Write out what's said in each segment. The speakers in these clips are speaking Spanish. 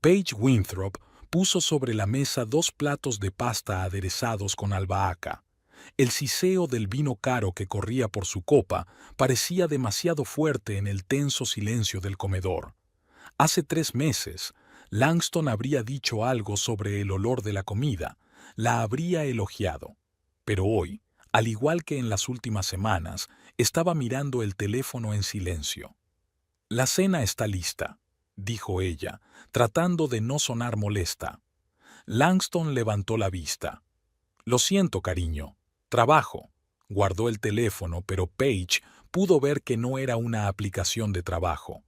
Paige Winthrop puso sobre la mesa 2 platos de pasta aderezados con albahaca. El siseo del vino caro que corría por su copa parecía demasiado fuerte en el tenso silencio del comedor. Hace 3 meses, Langston habría dicho algo sobre el olor de la comida, la habría elogiado. Pero hoy, al igual que en las últimas semanas, estaba mirando el teléfono en silencio. «La cena está lista», dijo ella, tratando de no sonar molesta. Langston levantó la vista. «Lo siento, cariño. Trabajo». Guardó el teléfono, pero Paige pudo ver que no era una aplicación de trabajo.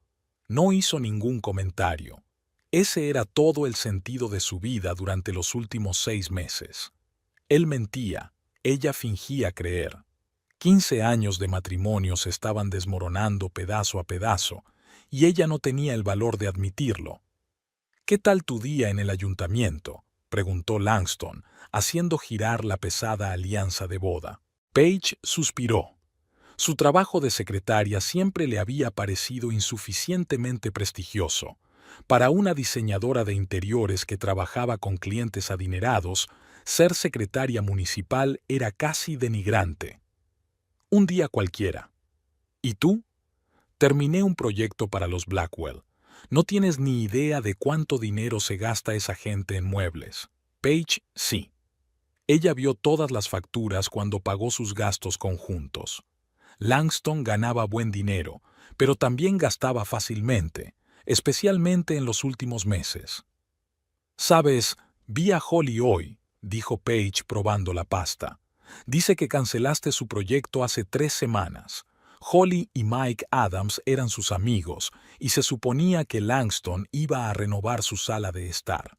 No hizo ningún comentario. Ese era todo el sentido de su vida durante los últimos 6 meses. Él mentía, ella fingía creer. 15 años de matrimonio se estaban desmoronando pedazo a pedazo, y ella no tenía el valor de admitirlo. «¿Qué tal tu día en el ayuntamiento?», preguntó Langston, haciendo girar la pesada alianza de boda. Paige suspiró. Su trabajo de secretaria siempre le había parecido insuficientemente prestigioso. Para una diseñadora de interiores que trabajaba con clientes adinerados, ser secretaria municipal era casi denigrante. «Un día cualquiera». «¿Y tú?». «Terminé un proyecto para los Blackwell. No tienes ni idea de cuánto dinero se gasta esa gente en muebles». Paige, sí. Ella vio todas las facturas cuando pagó sus gastos conjuntos. Langston ganaba buen dinero, pero también gastaba fácilmente, especialmente en los últimos meses. «Sabes, vi a Holly hoy», dijo Paige probando la pasta. «Dice que cancelaste su proyecto hace 3 semanas. Holly y Mike Adams eran sus amigos, y se suponía que Langston iba a renovar su sala de estar».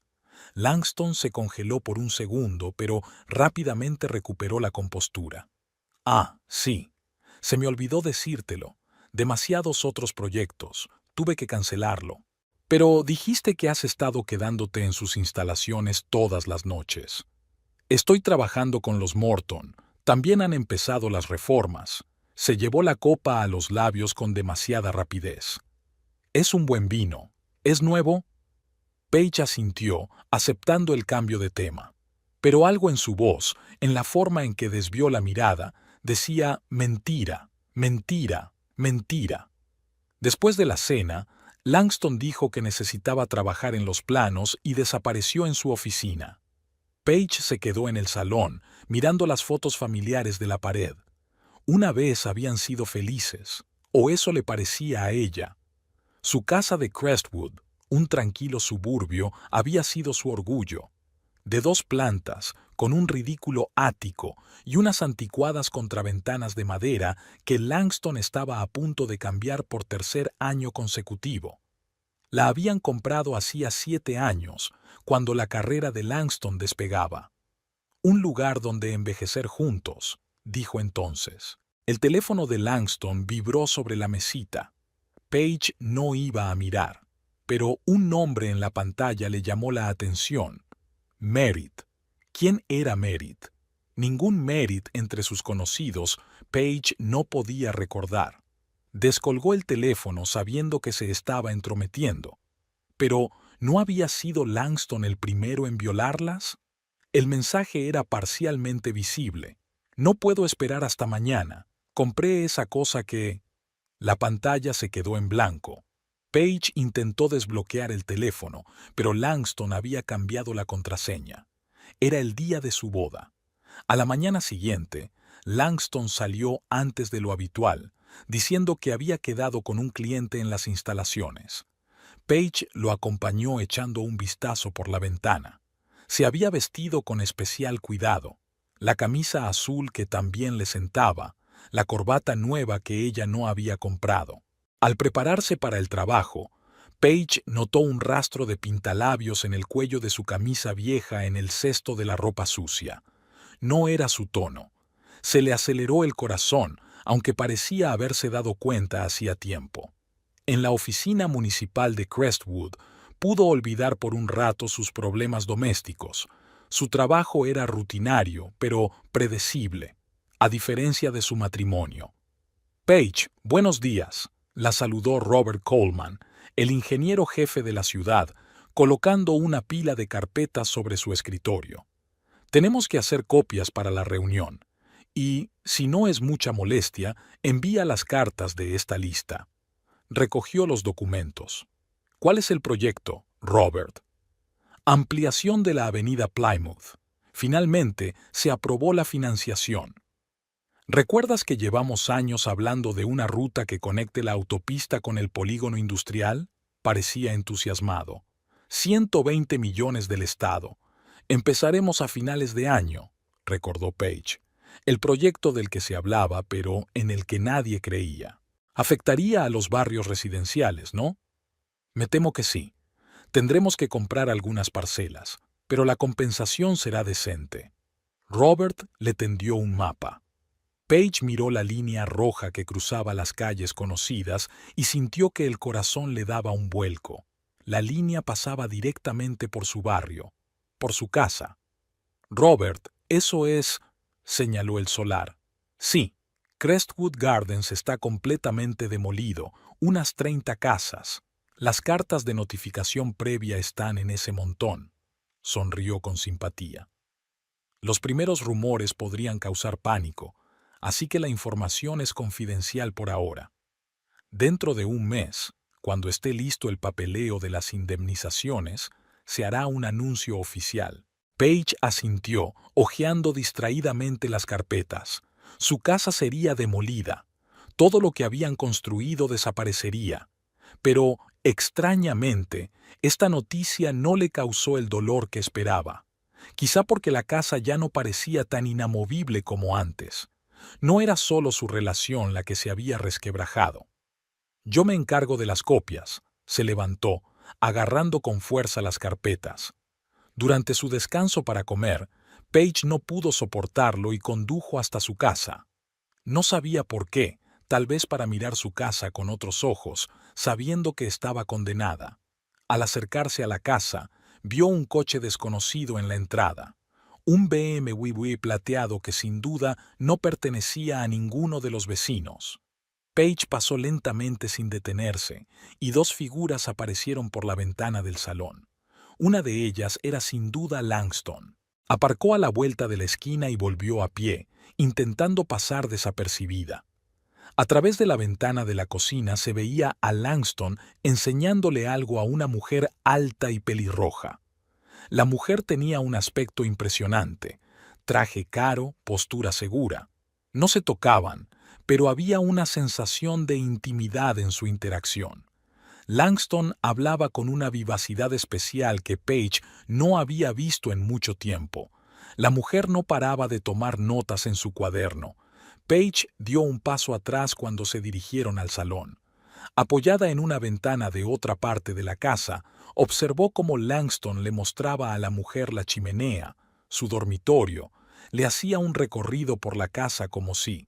Langston se congeló por un segundo, pero rápidamente recuperó la compostura. «Ah, sí. Se me olvidó decírtelo. Demasiados otros proyectos. Tuve que cancelarlo. Pero dijiste que has estado quedándote en sus instalaciones todas las noches». «Estoy trabajando con los Morton. También han empezado las reformas». Se llevó la copa a los labios con demasiada rapidez. «Es un buen vino. ¿Es nuevo?». Paige asintió, aceptando el cambio de tema. Pero algo en su voz, en la forma en que desvió la mirada, decía mentira, mentira, mentira. Después de la cena, Langston dijo que necesitaba trabajar en los planos y desapareció en su oficina. Paige se quedó en el salón, mirando las fotos familiares de la pared. Una vez habían sido felices, o eso le parecía a ella. Su casa de Crestwood, un tranquilo suburbio, había sido su orgullo. De 2 plantas, con un ridículo ático y unas anticuadas contraventanas de madera que Langston estaba a punto de cambiar por 3er año consecutivo. La habían comprado hacía 7 años, cuando la carrera de Langston despegaba. «Un lugar donde envejecer juntos», dijo entonces. El teléfono de Langston vibró sobre la mesita. Paige no iba a mirar, pero un nombre en la pantalla le llamó la atención. Merritt. ¿Quién era Merritt? Ningún Merritt entre sus conocidos, Paige no podía recordar. Descolgó el teléfono sabiendo que se estaba entrometiendo. Pero, ¿no había sido Langston el primero en violarlas? El mensaje era parcialmente visible. «No puedo esperar hasta mañana. Compré esa cosa que...». La pantalla se quedó en blanco. Paige intentó desbloquear el teléfono, pero Langston había cambiado la contraseña. Era el día de su boda. A la mañana siguiente, Langston salió antes de lo habitual, diciendo que había quedado con un cliente en las instalaciones. Paige lo acompañó echando un vistazo por la ventana. Se había vestido con especial cuidado. La camisa azul que también le sentaba, la corbata nueva que ella no había comprado. Al prepararse para el trabajo, Paige notó un rastro de pintalabios en el cuello de su camisa vieja en el cesto de la ropa sucia. No era su tono. Se le aceleró el corazón, aunque parecía haberse dado cuenta hacía tiempo. En la oficina municipal de Crestwood, pudo olvidar por un rato sus problemas domésticos. Su trabajo era rutinario, pero predecible, a diferencia de su matrimonio. «Paige, buenos días», la saludó Robert Coleman, el ingeniero jefe de la ciudad, colocando una pila de carpetas sobre su escritorio. Tenemos que hacer copias para la reunión. Y, si no es mucha molestia, envía las cartas de esta lista. Recogió los documentos. ¿Cuál es el proyecto, Robert? Ampliación de la avenida Plymouth. Finalmente, se aprobó la financiación. ¿Recuerdas que llevamos años hablando de una ruta que conecte la autopista con el polígono industrial? Parecía entusiasmado. 120 millones del Estado. Empezaremos a finales de año, recordó Page. El proyecto del que se hablaba, pero en el que nadie creía. Afectaría a los barrios residenciales, ¿no? Me temo que sí. Tendremos que comprar algunas parcelas, pero la compensación será decente. Robert le tendió un mapa. Page miró la línea roja que cruzaba las calles conocidas y sintió que el corazón le daba un vuelco. La línea pasaba directamente por su barrio, por su casa. Robert, eso es, señaló el solar. Sí, Crestwood Gardens está completamente demolido, unas 30 casas. Las cartas de notificación previa están en ese montón. Sonrió con simpatía. Los primeros rumores podrían causar pánico, así que la información es confidencial por ahora. Dentro de un mes, cuando esté listo el papeleo de las indemnizaciones, se hará un anuncio oficial. Page asintió, hojeando distraídamente las carpetas. Su casa sería demolida. Todo lo que habían construido desaparecería. Pero, extrañamente, esta noticia no le causó el dolor que esperaba. Quizá porque la casa ya no parecía tan inamovible como antes. No era solo su relación la que se había resquebrajado. Yo me encargo de las copias, se levantó, agarrando con fuerza las carpetas. Durante su descanso para comer, Page no pudo soportarlo y condujo hasta su casa. No sabía por qué, tal vez para mirar su casa con otros ojos, sabiendo que estaba condenada. Al acercarse a la casa, vio un coche desconocido en la entrada. Un BMW plateado que sin duda no pertenecía a ninguno de los vecinos. Page pasó lentamente sin detenerse, y dos figuras aparecieron por la ventana del salón. Una de ellas era sin duda Langston. Aparcó a la vuelta de la esquina y volvió a pie, intentando pasar desapercibida. A través de la ventana de la cocina se veía a Langston enseñándole algo a una mujer alta y pelirroja. La mujer tenía un aspecto impresionante, traje caro, postura segura. No se tocaban, pero había una sensación de intimidad en su interacción. Langston hablaba con una vivacidad especial que Page no había visto en mucho tiempo. La mujer no paraba de tomar notas en su cuaderno. Page dio un paso atrás cuando se dirigieron al salón. Apoyada en una ventana de otra parte de la casa, observó cómo Langston le mostraba a la mujer la chimenea, su dormitorio, le hacía un recorrido por la casa como si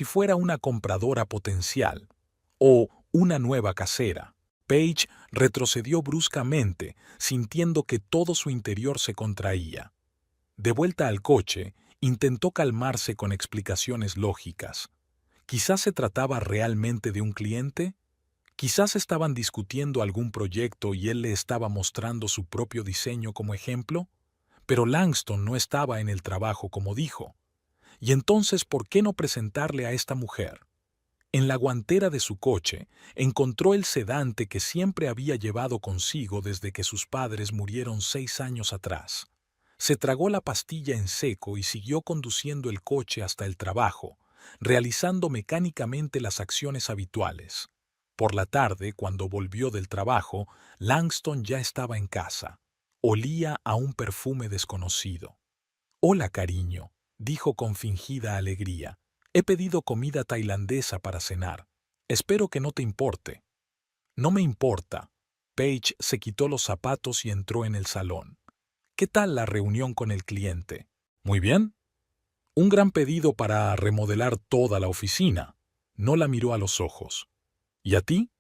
fuera una compradora potencial, o una nueva casera. Page retrocedió bruscamente, sintiendo que todo su interior se contraía. De vuelta al coche, intentó calmarse con explicaciones lógicas. ¿Quizás se trataba realmente de un cliente? ¿Quizás estaban discutiendo algún proyecto y él le estaba mostrando su propio diseño como ejemplo? Pero Langston no estaba en el trabajo como dijo. ¿Y entonces por qué no presentarle a esta mujer? En la guantera de su coche encontró el sedante que siempre había llevado consigo desde que sus padres murieron 6 años atrás. Se tragó la pastilla en seco y siguió conduciendo el coche hasta el trabajo, realizando mecánicamente las acciones habituales. Por la tarde, cuando volvió del trabajo, Langston ya estaba en casa. Olía a un perfume desconocido. «Hola, cariño», dijo con fingida alegría. «He pedido comida tailandesa para cenar. Espero que no te importe». «No me importa». Page se quitó los zapatos y entró en el salón. «¿Qué tal la reunión con el cliente?» «Muy bien». «Un gran pedido para remodelar toda la oficina». No la miró a los ojos. «¿Y a ti?»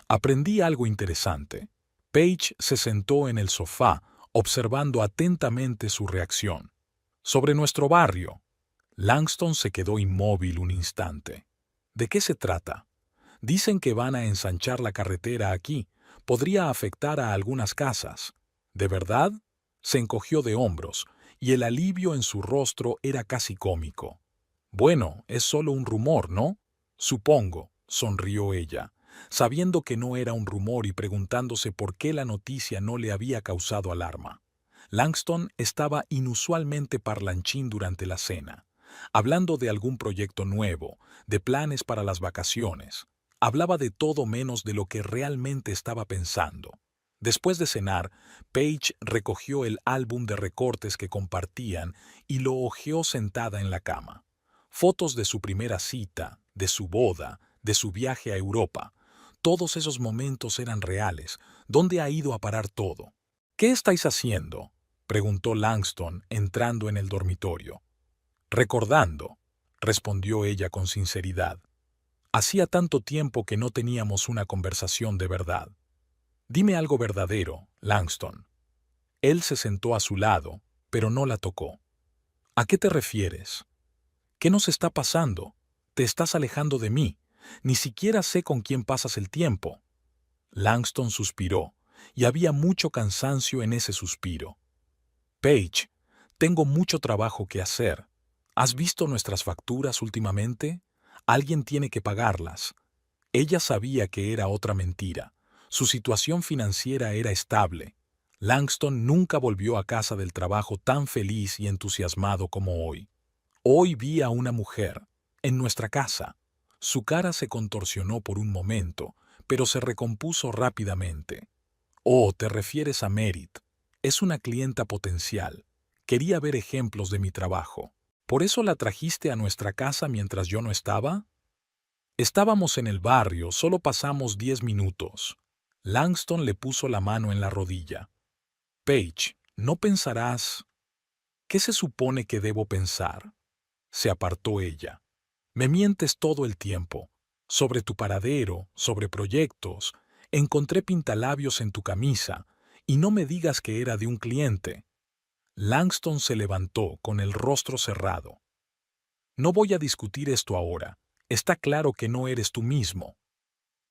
«Aprendí algo interesante». Page se sentó en el sofá, observando atentamente su reacción. «Sobre nuestro barrio». Langston se quedó inmóvil un instante. «¿De qué se trata?» «Dicen que van a ensanchar la carretera aquí, Podría afectar a algunas casas. ¿De verdad? Se encogió de hombros, y el alivio en su rostro era casi cómico. Bueno, es solo un rumor, ¿no? Supongo, sonrió ella, sabiendo que no era un rumor y preguntándose por qué la noticia no le había causado alarma. Langston estaba inusualmente parlanchín durante la cena, hablando de algún proyecto nuevo, de planes para las vacaciones. Hablaba de todo menos de lo que realmente estaba pensando. Después de cenar, Paige recogió el álbum de recortes que compartían y lo hojeó sentada en la cama. Fotos de su primera cita, de su boda, de su viaje a Europa. Todos esos momentos eran reales. ¿Dónde ha ido a parar todo? ¿Qué estáis haciendo?, preguntó Langston entrando en el dormitorio. Recordando, respondió ella con sinceridad. Hacía tanto tiempo que no teníamos una conversación de verdad. Dime algo verdadero, Langston. Él se sentó a su lado, pero no la tocó. ¿A qué te refieres? ¿Qué nos está pasando? Te estás alejando de mí. Ni siquiera sé con quién pasas el tiempo. Langston suspiró, y había mucho cansancio en ese suspiro. Paige, tengo mucho trabajo que hacer. ¿Has visto nuestras facturas últimamente? Alguien tiene que pagarlas. Ella sabía que era otra mentira. Su situación financiera era estable. Langston nunca volvió a casa del trabajo tan feliz y entusiasmado como hoy. Hoy vi a una mujer, en nuestra casa. Su cara se contorsionó por un momento, pero se recompuso rápidamente. Oh, te refieres a Merit. Es una clienta potencial. Quería ver ejemplos de mi trabajo. ¿Por eso la trajiste a nuestra casa mientras yo no estaba? Estábamos en el barrio, solo pasamos 10 minutos. Langston le puso la mano en la rodilla. Paige, ¿no pensarás? ¿Qué se supone que debo pensar? Se apartó ella. Me mientes todo el tiempo. Sobre tu paradero, sobre proyectos. Encontré pintalabios en tu camisa, y no me digas que era de un cliente. Langston se levantó con el rostro cerrado. No voy a discutir esto ahora. Está claro que no eres tú mismo.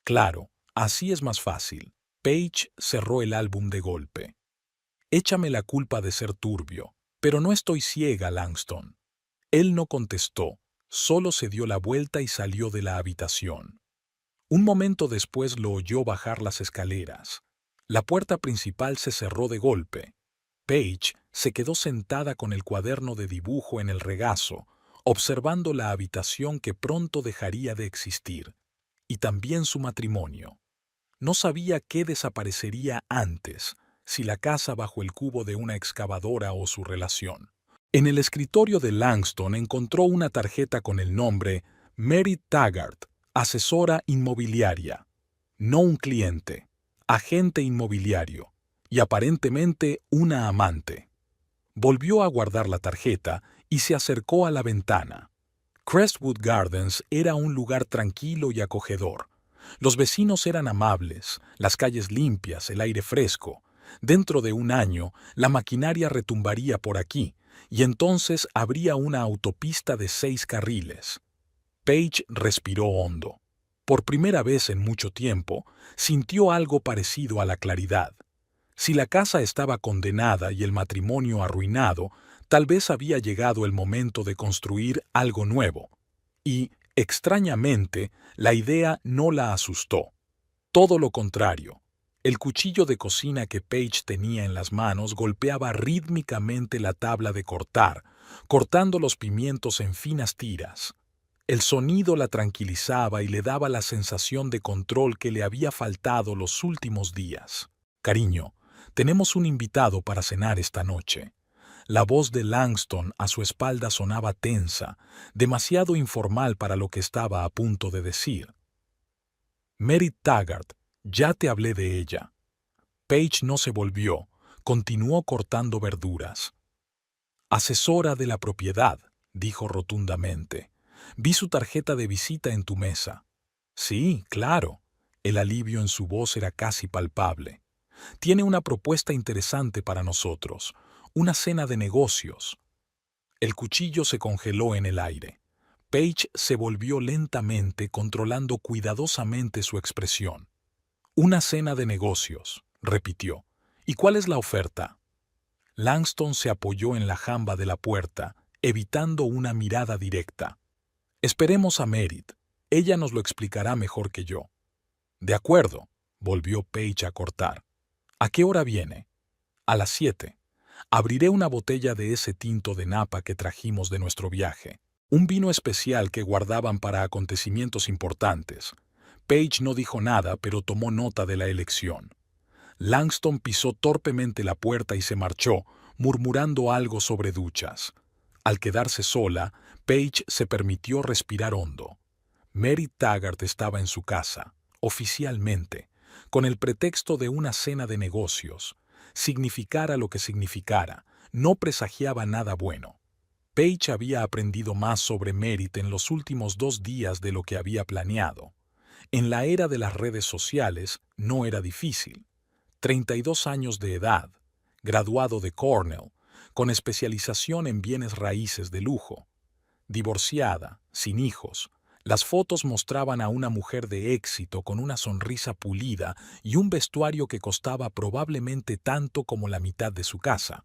Claro, así es más fácil. Paige cerró el álbum de golpe. Échame la culpa de ser turbio, pero no estoy ciega, Langston. Él no contestó, solo se dio la vuelta y salió de la habitación. Un momento después lo oyó bajar las escaleras. La puerta principal se cerró de golpe. Paige se quedó sentada con el cuaderno de dibujo en el regazo, observando la habitación que pronto dejaría de existir, y también su matrimonio. No sabía qué desaparecería antes, si la casa bajo el cubo de una excavadora o su relación. En el escritorio de Langston encontró una tarjeta con el nombre Merit Taggart, asesora inmobiliaria. No un cliente, agente inmobiliario, y aparentemente una amante. Volvió a guardar la tarjeta y se acercó a la ventana. Crestwood Gardens era un lugar tranquilo y acogedor. Los vecinos eran amables, las calles limpias, el aire fresco. Dentro de un año, la maquinaria retumbaría por aquí, y entonces habría una autopista de 6 carriles. Paige respiró hondo. Por primera vez en mucho tiempo, sintió algo parecido a la claridad. Si la casa estaba condenada y el matrimonio arruinado, tal vez había llegado el momento de construir algo nuevo. Y, extrañamente, la idea no la asustó. Todo lo contrario. El cuchillo de cocina que Paige tenía en las manos golpeaba rítmicamente la tabla de cortar, cortando los pimientos en finas tiras. El sonido la tranquilizaba y le daba la sensación de control que le había faltado los últimos días. Cariño, tenemos un invitado para cenar esta noche. La voz de Langston a su espalda sonaba tensa, demasiado informal para lo que estaba a punto de decir. Merit Taggart, ya te hablé de ella. Paige no se volvió, continuó cortando verduras. Asesora de la propiedad, dijo rotundamente. Vi su tarjeta de visita en tu mesa. Sí, claro. El alivio en su voz era casi palpable. Tiene una propuesta interesante para nosotros, una cena de negocios. El cuchillo se congeló en el aire. Paige se volvió lentamente, controlando cuidadosamente su expresión. Una cena de negocios, repitió. ¿Y cuál es la oferta? Langston se apoyó en la jamba de la puerta, evitando una mirada directa. Esperemos a Merit. Ella nos lo explicará mejor que yo. De acuerdo, volvió Paige a cortar. ¿A qué hora viene? A las 7. Abriré una botella de ese tinto de Napa que trajimos de nuestro viaje. Un vino especial que guardaban para acontecimientos importantes. Paige no dijo nada, pero tomó nota de la elección. Langston pisó torpemente la puerta y se marchó, murmurando algo sobre duchas. Al quedarse sola, Paige se permitió respirar hondo. Merit Taggart estaba en su casa, oficialmente, con el pretexto de una cena de negocios. Significara lo que significara, no presagiaba nada bueno. Paige había aprendido más sobre Merit en los últimos 2 días de lo que había planeado. En la era de las redes sociales no era difícil. 32 años de edad, graduado de Cornell, con especialización en bienes raíces de lujo. Divorciada, sin hijos, las fotos mostraban a una mujer de éxito con una sonrisa pulida y un vestuario que costaba probablemente tanto como la mitad de su casa.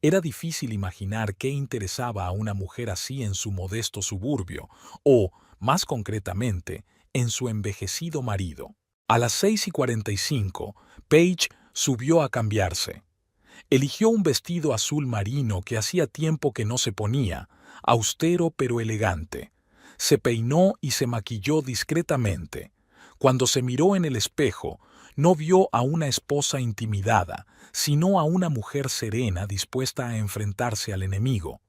Era difícil imaginar qué interesaba a una mujer así en su modesto suburbio, o, más concretamente, en su envejecido marido. A las 6:45, Paige subió a cambiarse. Eligió un vestido azul marino que hacía tiempo que no se ponía, austero pero elegante. Se peinó y se maquilló discretamente. Cuando se miró en el espejo, no vio a una esposa intimidada, sino a una mujer serena dispuesta a enfrentarse al enemigo.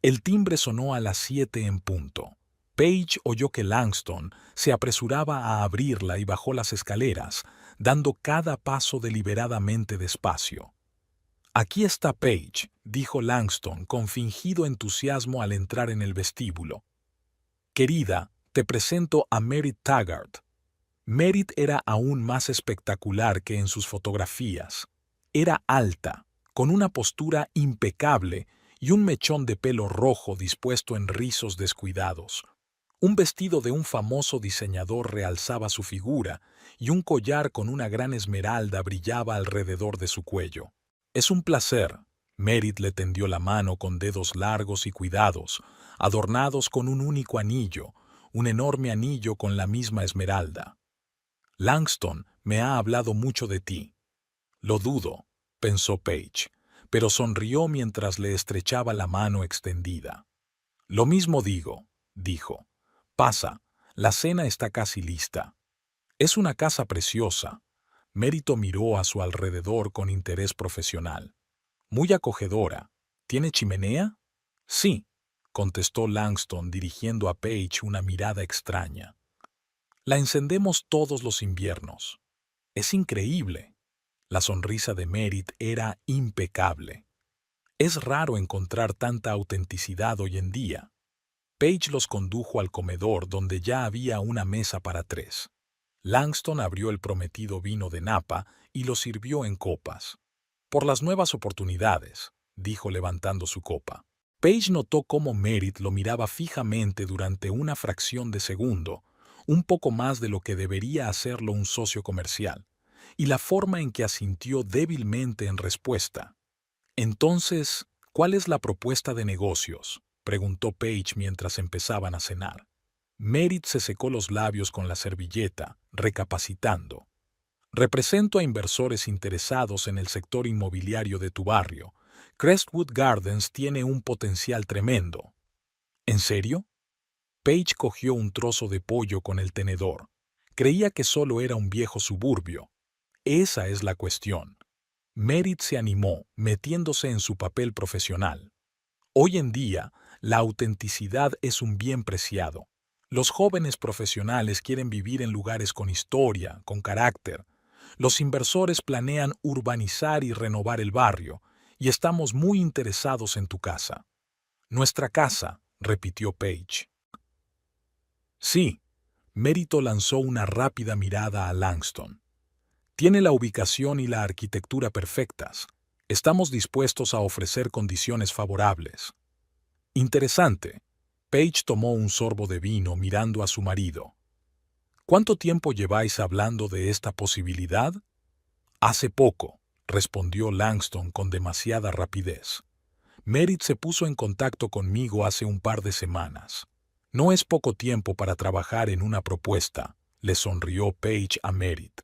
El timbre sonó a las 7 en punto. Paige oyó que Langston se apresuraba a abrirla y bajó las escaleras, dando cada paso deliberadamente despacio. «Aquí está Paige», dijo Langston con fingido entusiasmo al entrar en el vestíbulo. «Querida, te presento a Merit Taggart». Merit era aún más espectacular que en sus fotografías. Era alta, con una postura impecable y un mechón de pelo rojo dispuesto en rizos descuidados. Un vestido de un famoso diseñador realzaba su figura y un collar con una gran esmeralda brillaba alrededor de su cuello. «Es un placer». Merit le tendió la mano con dedos largos y cuidados, adornados con un único anillo, un enorme anillo con la misma esmeralda. «Langston me ha hablado mucho de ti». «Lo dudo», pensó Paige, pero sonrió mientras le estrechaba la mano extendida. «Lo mismo digo», dijo. «Pasa, la cena está casi lista». «Es una casa preciosa». Mérito miró a su alrededor con interés profesional. «Muy acogedora. ¿Tiene chimenea?» «Sí», contestó Langston dirigiendo a Paige una mirada extraña. «La encendemos todos los inviernos». «Es increíble». La sonrisa de Merit era impecable. Es raro encontrar tanta autenticidad hoy en día. Paige los condujo al comedor donde ya había una mesa para 3. Langston abrió el prometido vino de Napa y lo sirvió en copas. «Por las nuevas oportunidades», dijo levantando su copa. Paige notó cómo Merit lo miraba fijamente durante una fracción de segundo, un poco más de lo que debería hacerlo un socio comercial, y la forma en que asintió débilmente en respuesta. «Entonces, ¿cuál es la propuesta de negocios?», preguntó Paige mientras empezaban a cenar. Merit se secó los labios con la servilleta, recapacitando. «Represento a inversores interesados en el sector inmobiliario de tu barrio. Crestwood Gardens tiene un potencial tremendo». «¿En serio?». Paige cogió un trozo de pollo con el tenedor. Creía que solo era un viejo suburbio. Esa es la cuestión. Merit se animó, metiéndose en su papel profesional. Hoy en día, la autenticidad es un bien preciado. Los jóvenes profesionales quieren vivir en lugares con historia, con carácter. Los inversores planean urbanizar y renovar el barrio, y estamos muy interesados en tu casa. «Nuestra casa», repitió Paige. «Sí». Mérito lanzó una rápida mirada a Langston. «Tiene la ubicación y la arquitectura perfectas. Estamos dispuestos a ofrecer condiciones favorables». «Interesante». Paige tomó un sorbo de vino mirando a su marido. ¿Cuánto tiempo lleváis hablando de esta posibilidad? Hace poco, respondió Langston con demasiada rapidez. Merritt se puso en contacto conmigo hace un par de semanas. No es poco tiempo para trabajar en una propuesta, le sonrió Page a Merritt.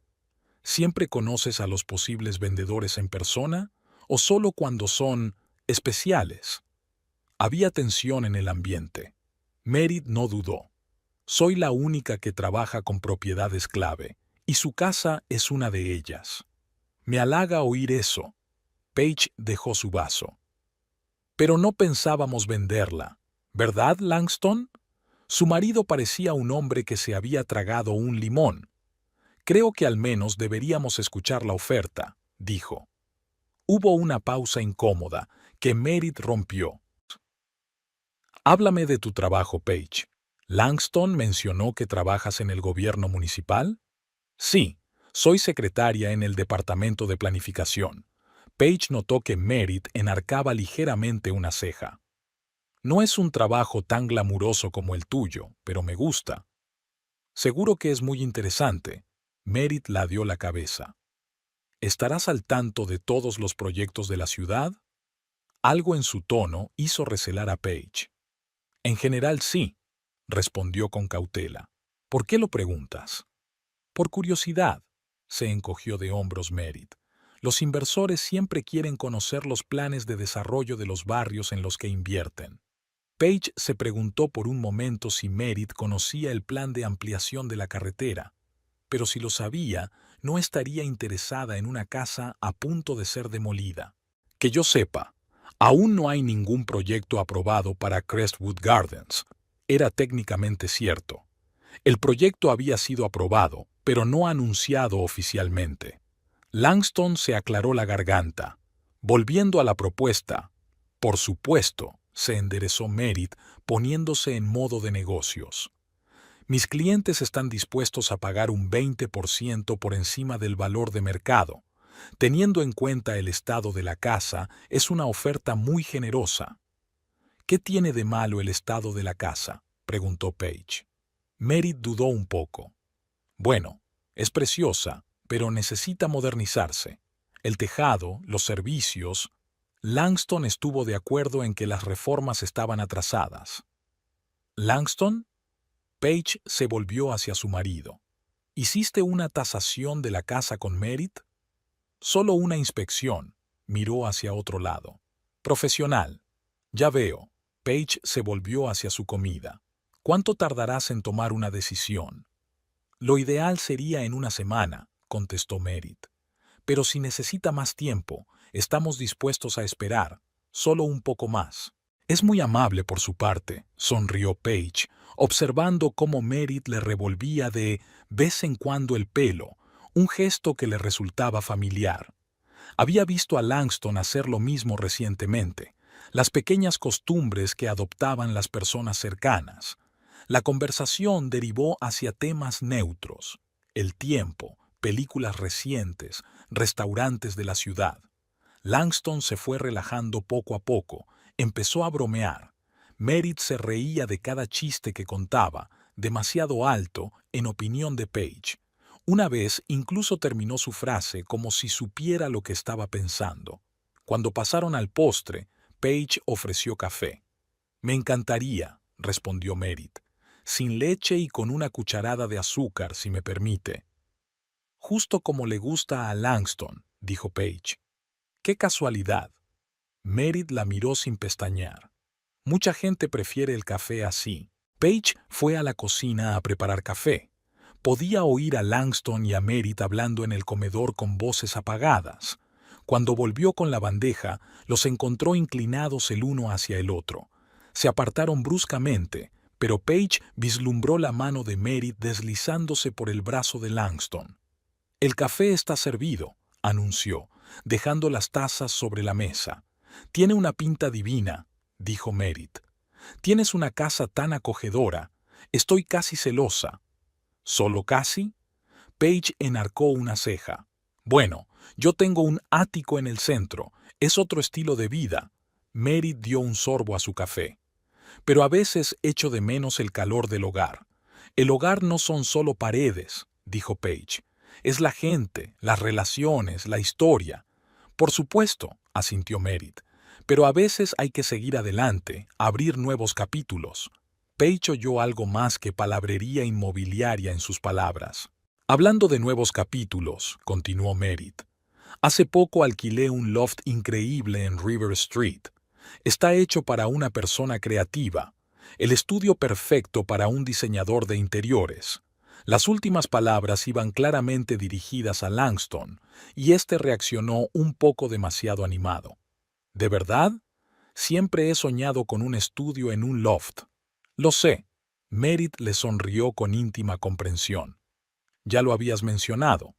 ¿Siempre conoces a los posibles vendedores en persona o solo cuando son especiales? Había tensión en el ambiente. Merritt no dudó. Soy la única que trabaja con propiedades clave, y su casa es una de ellas. Me halaga oír eso. Page dejó su vaso. Pero no pensábamos venderla, ¿verdad, Langston? Su marido parecía un hombre que se había tragado un limón. Creo que al menos deberíamos escuchar la oferta, dijo. Hubo una pausa incómoda, que Merritt rompió. Háblame de tu trabajo, Page. ¿Langston mencionó que trabajas en el gobierno municipal? Sí, soy secretaria en el departamento de planificación. Page notó que Merritt enarcaba ligeramente una ceja. No es un trabajo tan glamuroso como el tuyo, pero me gusta. Seguro que es muy interesante. Merritt ladeó la cabeza. ¿Estarás al tanto de todos los proyectos de la ciudad? Algo en su tono hizo recelar a Page. En general sí, respondió con cautela. ¿Por qué lo preguntas? Por curiosidad, se encogió de hombros Merritt. Los inversores siempre quieren conocer los planes de desarrollo de los barrios en los que invierten. Page se preguntó por un momento si Merritt conocía el plan de ampliación de la carretera, pero si lo sabía, no estaría interesada en una casa a punto de ser demolida. Que yo sepa, aún no hay ningún proyecto aprobado para Crestwood Gardens. Era técnicamente cierto. El proyecto había sido aprobado, pero no anunciado oficialmente. Langston se aclaró la garganta. Volviendo a la propuesta, por supuesto, se enderezó Merritt, poniéndose en modo de negocios. Mis clientes están dispuestos a pagar un 20% por encima del valor de mercado. Teniendo en cuenta el estado de la casa, es una oferta muy generosa. ¿Qué tiene de malo el estado de la casa?, preguntó Page. Merritt dudó un poco. Bueno, es preciosa, pero necesita modernizarse. El tejado, los servicios. Langston estuvo de acuerdo en que las reformas estaban atrasadas. ¿Langston? Page se volvió hacia su marido. ¿Hiciste una tasación de la casa con Merritt? Solo una inspección. Miró hacia otro lado. Profesional. Ya veo. Page se volvió hacia su comida. ¿Cuánto tardarás en tomar una decisión? Lo ideal sería en una semana, contestó Merritt. Pero si necesita más tiempo, estamos dispuestos a esperar, solo un poco más. Es muy amable por su parte, sonrió Page, observando cómo Merritt le revolvía de vez en cuando el pelo, un gesto que le resultaba familiar. Había visto a Langston hacer lo mismo recientemente, las pequeñas costumbres que adoptaban las personas cercanas. La conversación derivó hacia temas neutros: el tiempo, películas recientes, restaurantes de la ciudad. Langston se fue relajando poco a poco, empezó a bromear. Merritt se reía de cada chiste que contaba, demasiado alto, en opinión de Page. Una vez incluso terminó su frase como si supiera lo que estaba pensando. Cuando pasaron al postre, Page ofreció café. «Me encantaría», respondió Merritt. «Sin leche y con una cucharada de azúcar, si me permite». «Justo como le gusta a Langston», dijo Page. «Qué casualidad». Merritt la miró sin pestañear. «Mucha gente prefiere el café así». Page fue a la cocina a preparar café. Podía oír a Langston y a Merritt hablando en el comedor con voces apagadas. Cuando volvió con la bandeja, los encontró inclinados el uno hacia el otro. Se apartaron bruscamente, pero Page vislumbró la mano de Merritt deslizándose por el brazo de Langston. «El café está servido», anunció, dejando las tazas sobre la mesa. «Tiene una pinta divina», dijo Merritt. «Tienes una casa tan acogedora. Estoy casi celosa». «¿Solo casi?» Page enarcó una ceja. «Bueno, yo tengo un ático en el centro. Es otro estilo de vida». Merritt dio un sorbo a su café. «Pero a veces echo de menos el calor del hogar. El hogar no son solo paredes, dijo Paige. Es la gente, las relaciones, la historia. Por supuesto, asintió Merritt, pero a veces hay que seguir adelante, abrir nuevos capítulos. Paige oyó algo más que palabrería inmobiliaria en sus palabras. Hablando de nuevos capítulos, continuó Merritt, hace poco alquilé un loft increíble en River Street. Está hecho para una persona creativa, el estudio perfecto para un diseñador de interiores. Las últimas palabras iban claramente dirigidas a Langston, y éste reaccionó un poco demasiado animado. ¿De verdad? Siempre he soñado con un estudio en un loft. Lo sé. Merritt le sonrió con íntima comprensión. Ya lo habías mencionado.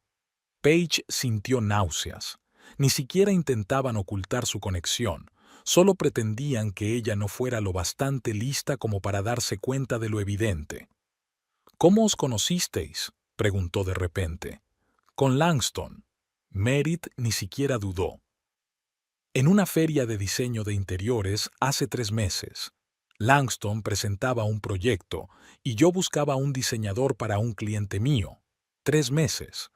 Paige sintió náuseas. Ni siquiera intentaban ocultar su conexión. Solo pretendían que ella no fuera lo bastante lista como para darse cuenta de lo evidente. ¿Cómo os conocisteis?, preguntó de repente. Con Langston. Merritt ni siquiera dudó. En una feria de diseño de interiores hace 3 meses. Langston presentaba un proyecto y yo buscaba un diseñador para un cliente mío. 3 meses.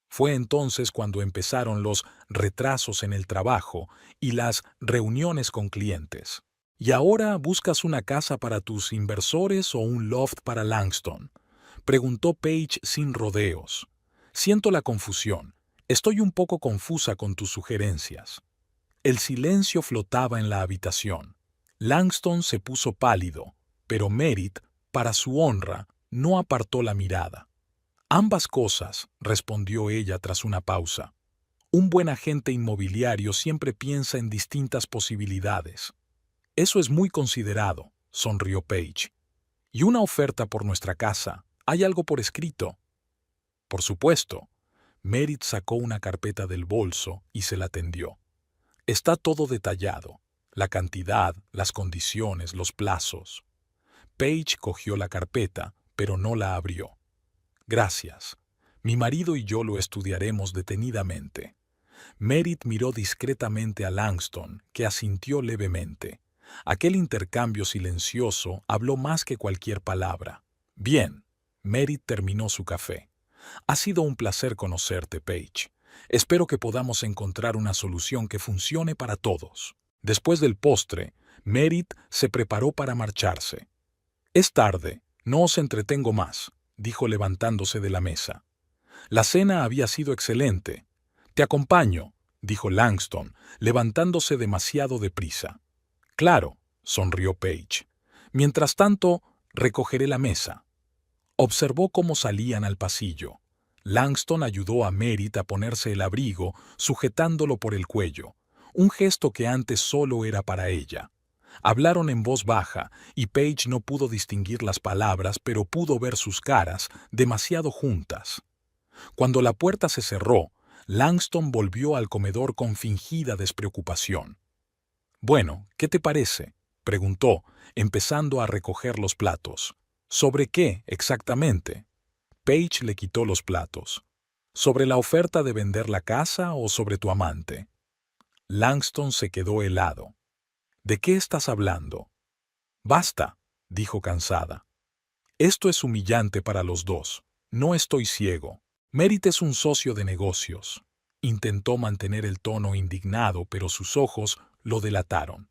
Fue entonces cuando empezaron los retrasos en el trabajo y las reuniones con clientes. ¿Y ahora buscas una casa para tus inversores o un loft para Langston?, preguntó Paige sin rodeos. Siento la confusión. Estoy un poco confusa con tus sugerencias. El silencio flotaba en la habitación. Langston se puso pálido, pero Merritt, para su honra, no apartó la mirada. Ambas cosas, respondió ella tras una pausa. Un buen agente inmobiliario siempre piensa en distintas posibilidades. Eso es muy considerado, sonrió Paige. ¿Y una oferta por nuestra casa? ¿Hay algo por escrito? Por supuesto. Merritt sacó una carpeta del bolso y se la tendió. Está todo detallado. La cantidad, las condiciones, los plazos. Paige cogió la carpeta, pero no la abrió. Gracias. Mi marido y yo lo estudiaremos detenidamente. Merritt miró discretamente a Langston, que asintió levemente. Aquel intercambio silencioso habló más que cualquier palabra. Bien. Merritt terminó su café. Ha sido un placer conocerte, Paige. Espero que podamos encontrar una solución que funcione para todos. Después del postre, Merritt se preparó para marcharse. Es tarde, no os entretengo más, dijo levantándose de la mesa. La cena había sido excelente. Te acompaño, dijo Langston, levantándose demasiado deprisa. Claro, sonrió Paige. Mientras tanto, recogeré la mesa. Observó cómo salían al pasillo. Langston ayudó a Merritt a ponerse el abrigo, sujetándolo por el cuello, un gesto que antes solo era para ella. Hablaron en voz baja, y Paige no pudo distinguir las palabras, pero pudo ver sus caras, demasiado juntas. Cuando la puerta se cerró, Langston volvió al comedor con fingida despreocupación. «Bueno, ¿qué te parece?», preguntó, empezando a recoger los platos. «¿Sobre qué, exactamente?». Paige le quitó los platos. «¿Sobre la oferta de vender la casa o sobre tu amante?». Langston se quedó helado. «¿De qué estás hablando?». «Basta», dijo cansada. «Esto es humillante para los dos. No estoy ciego. Merritt es un socio de negocios». Intentó mantener el tono indignado, pero sus ojos lo delataron.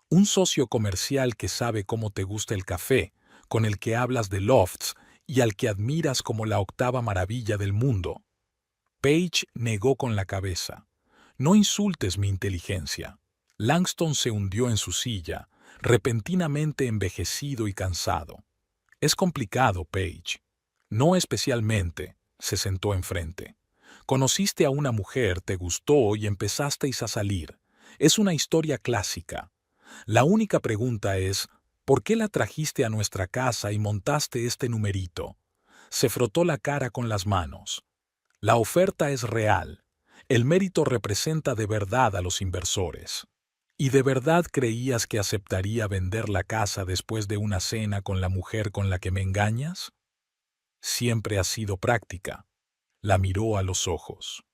«Un socio comercial que sabe cómo te gusta el café, con el que hablas de lofts y al que admiras como la octava maravilla del mundo». Paige negó con la cabeza. «No insultes mi inteligencia». Langston se hundió en su silla, repentinamente envejecido y cansado. «Es complicado, Paige». «No especialmente», se sentó enfrente. «Conociste a una mujer, te gustó y empezasteis a salir. Es una historia clásica. La única pregunta es, ¿por qué la trajiste a nuestra casa y montaste este numerito?». Se frotó la cara con las manos. «La oferta es real. El mérito representa de verdad a los inversores». «¿Y de verdad creías que aceptaría vender la casa después de una cena con la mujer con la que me engañas?». «Siempre has sido práctica». La miró a los ojos.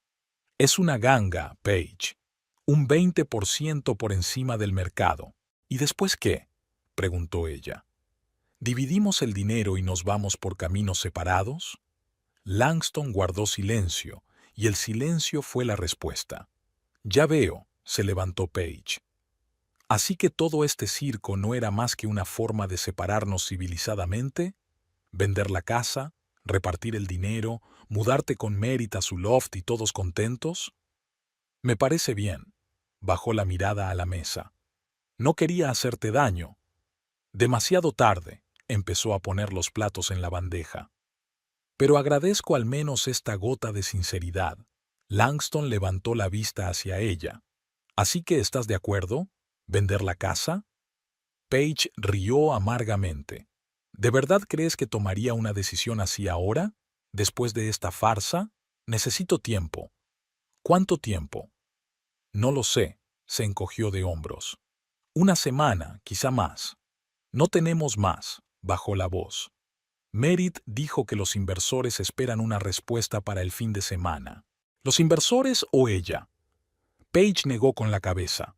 «Es una ganga, Paige. Un 20% por encima del mercado». «¿Y después qué?», preguntó ella. ¿Dividimos el dinero y nos vamos por caminos separados? Langston guardó silencio, y el silencio fue la respuesta. Ya veo, se levantó Paige. Así que todo este circo no era más que una forma de separarnos civilizadamente. Vender la casa, repartir el dinero, mudarte con Merit a su loft y todos contentos. Me parece bien. Bajó la mirada a la mesa. No quería hacerte daño. Demasiado tarde, empezó a poner los platos en la bandeja. Pero agradezco al menos esta gota de sinceridad. Langston levantó la vista hacia ella. ¿Así que estás de acuerdo? ¿Vender la casa? Paige rió amargamente. ¿De verdad crees que tomaría una decisión así ahora? ¿Después de esta farsa? Necesito tiempo. ¿Cuánto tiempo? No lo sé, se encogió de hombros. Una semana, quizá más. No tenemos más, bajó la voz. Merit dijo que los inversores esperan una respuesta para el fin de semana. ¿Los inversores o ella? Paige negó con la cabeza.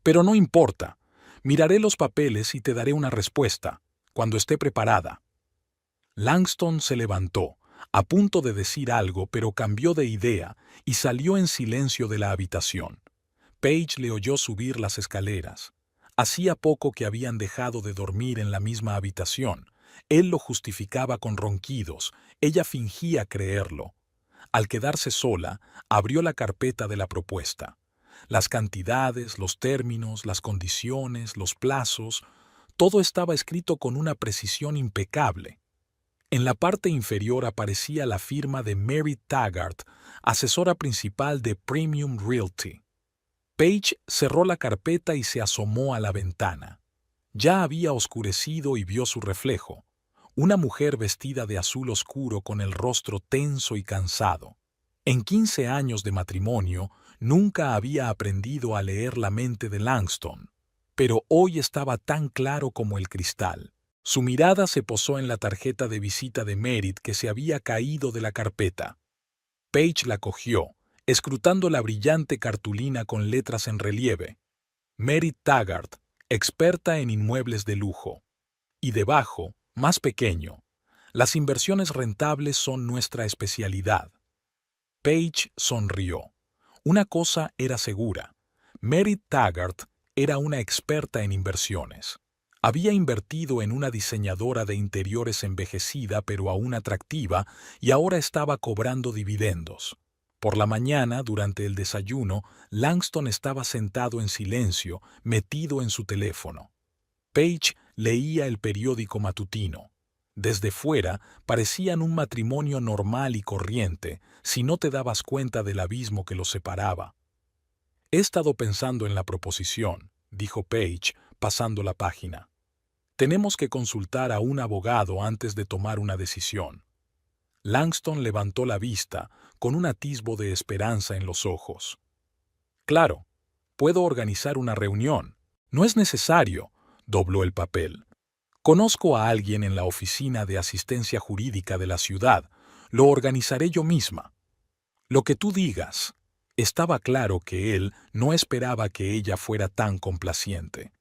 Pero no importa. Miraré los papeles y te daré una respuesta, cuando esté preparada. Langston se levantó, a punto de decir algo, pero cambió de idea y salió en silencio de la habitación. Paige le oyó subir las escaleras. Hacía poco que habían dejado de dormir en la misma habitación. Él lo justificaba con ronquidos. Ella fingía creerlo. Al quedarse sola, abrió la carpeta de la propuesta. Las cantidades, los términos, las condiciones, los plazos, todo estaba escrito con una precisión impecable. En la parte inferior aparecía la firma de Mary Taggart, asesora principal de Premium Realty. Paige cerró la carpeta y se asomó a la ventana. Ya había oscurecido y vio su reflejo. Una mujer vestida de azul oscuro con el rostro tenso y cansado. En 15 años de matrimonio, nunca había aprendido a leer la mente de Langston, pero hoy estaba tan claro como el cristal. Su mirada se posó en la tarjeta de visita de Merit que se había caído de la carpeta. Paige la cogió, escrutando la brillante cartulina con letras en relieve. Merit Taggart, experta en inmuebles de lujo. Y debajo, más pequeño, las inversiones rentables son nuestra especialidad. Paige sonrió. Una cosa era segura. Merit Taggart era una experta en inversiones. Había invertido en una diseñadora de interiores envejecida pero aún atractiva y ahora estaba cobrando dividendos. Por la mañana, durante el desayuno, Langston estaba sentado en silencio, metido en su teléfono. Paige leía el periódico matutino. Desde fuera parecían un matrimonio normal y corriente, si no te dabas cuenta del abismo que los separaba. He estado pensando en la proposición, dijo Paige, pasando la página. Tenemos que consultar a un abogado antes de tomar una decisión. Langston levantó la vista, con un atisbo de esperanza en los ojos. Claro, puedo organizar una reunión. No es necesario, dobló el papel. Conozco a alguien en la oficina de asistencia jurídica de la ciudad. Lo organizaré yo misma. Lo que tú digas. Estaba claro que él no esperaba que ella fuera tan complaciente.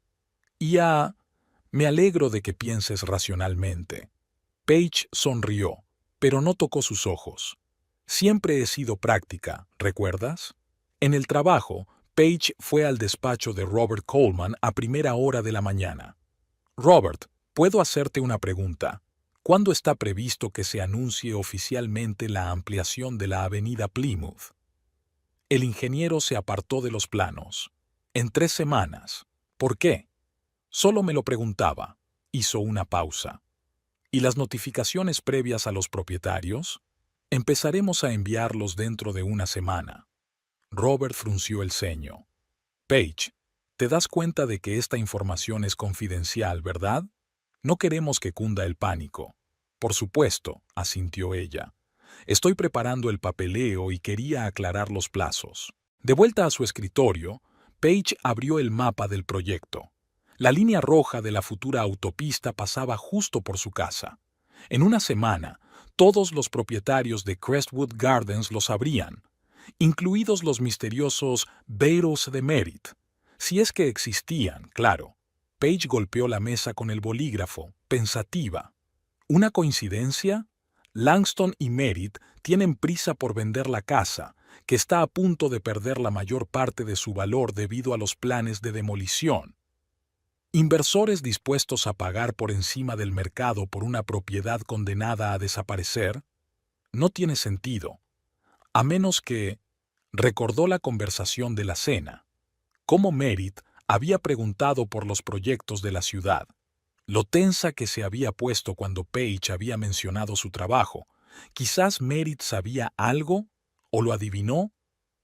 Me alegro de que pienses racionalmente. Paige sonrió, pero no tocó sus ojos. Siempre he sido práctica, ¿recuerdas? En el trabajo, Paige fue al despacho de Robert Coleman a primera hora de la mañana. Robert, ¿puedo hacerte una pregunta? ¿Cuándo está previsto que se anuncie oficialmente la ampliación de la avenida Plymouth? El ingeniero se apartó de los planos. En 3 semanas. ¿Por qué? Solo me lo preguntaba. Hizo una pausa. ¿Y las notificaciones previas a los propietarios? Empezaremos a enviarlos dentro de una semana. Robert frunció el ceño. Paige, ¿te das cuenta de que esta información es confidencial, verdad? No queremos que cunda el pánico. Por supuesto, asintió ella. Estoy preparando el papeleo y quería aclarar los plazos. De vuelta a su escritorio, Paige abrió el mapa del proyecto. La línea roja de la futura autopista pasaba justo por su casa. En una semana, todos los propietarios de Crestwood Gardens lo sabrían, incluidos los misteriosos Beatles de Merit. Si es que existían, claro. Paige golpeó la mesa con el bolígrafo, pensativa. ¿Una coincidencia? Langston y Merritt tienen prisa por vender la casa, que está a punto de perder la mayor parte de su valor debido a los planes de demolición. Inversores dispuestos a pagar por encima del mercado por una propiedad condenada a desaparecer. No tiene sentido. A menos que... Recordó la conversación de la cena. Cómo Merritt había preguntado por los proyectos de la ciudad. Lo tensa que se había puesto cuando Page había mencionado su trabajo. Quizás Merritt sabía algo o lo adivinó,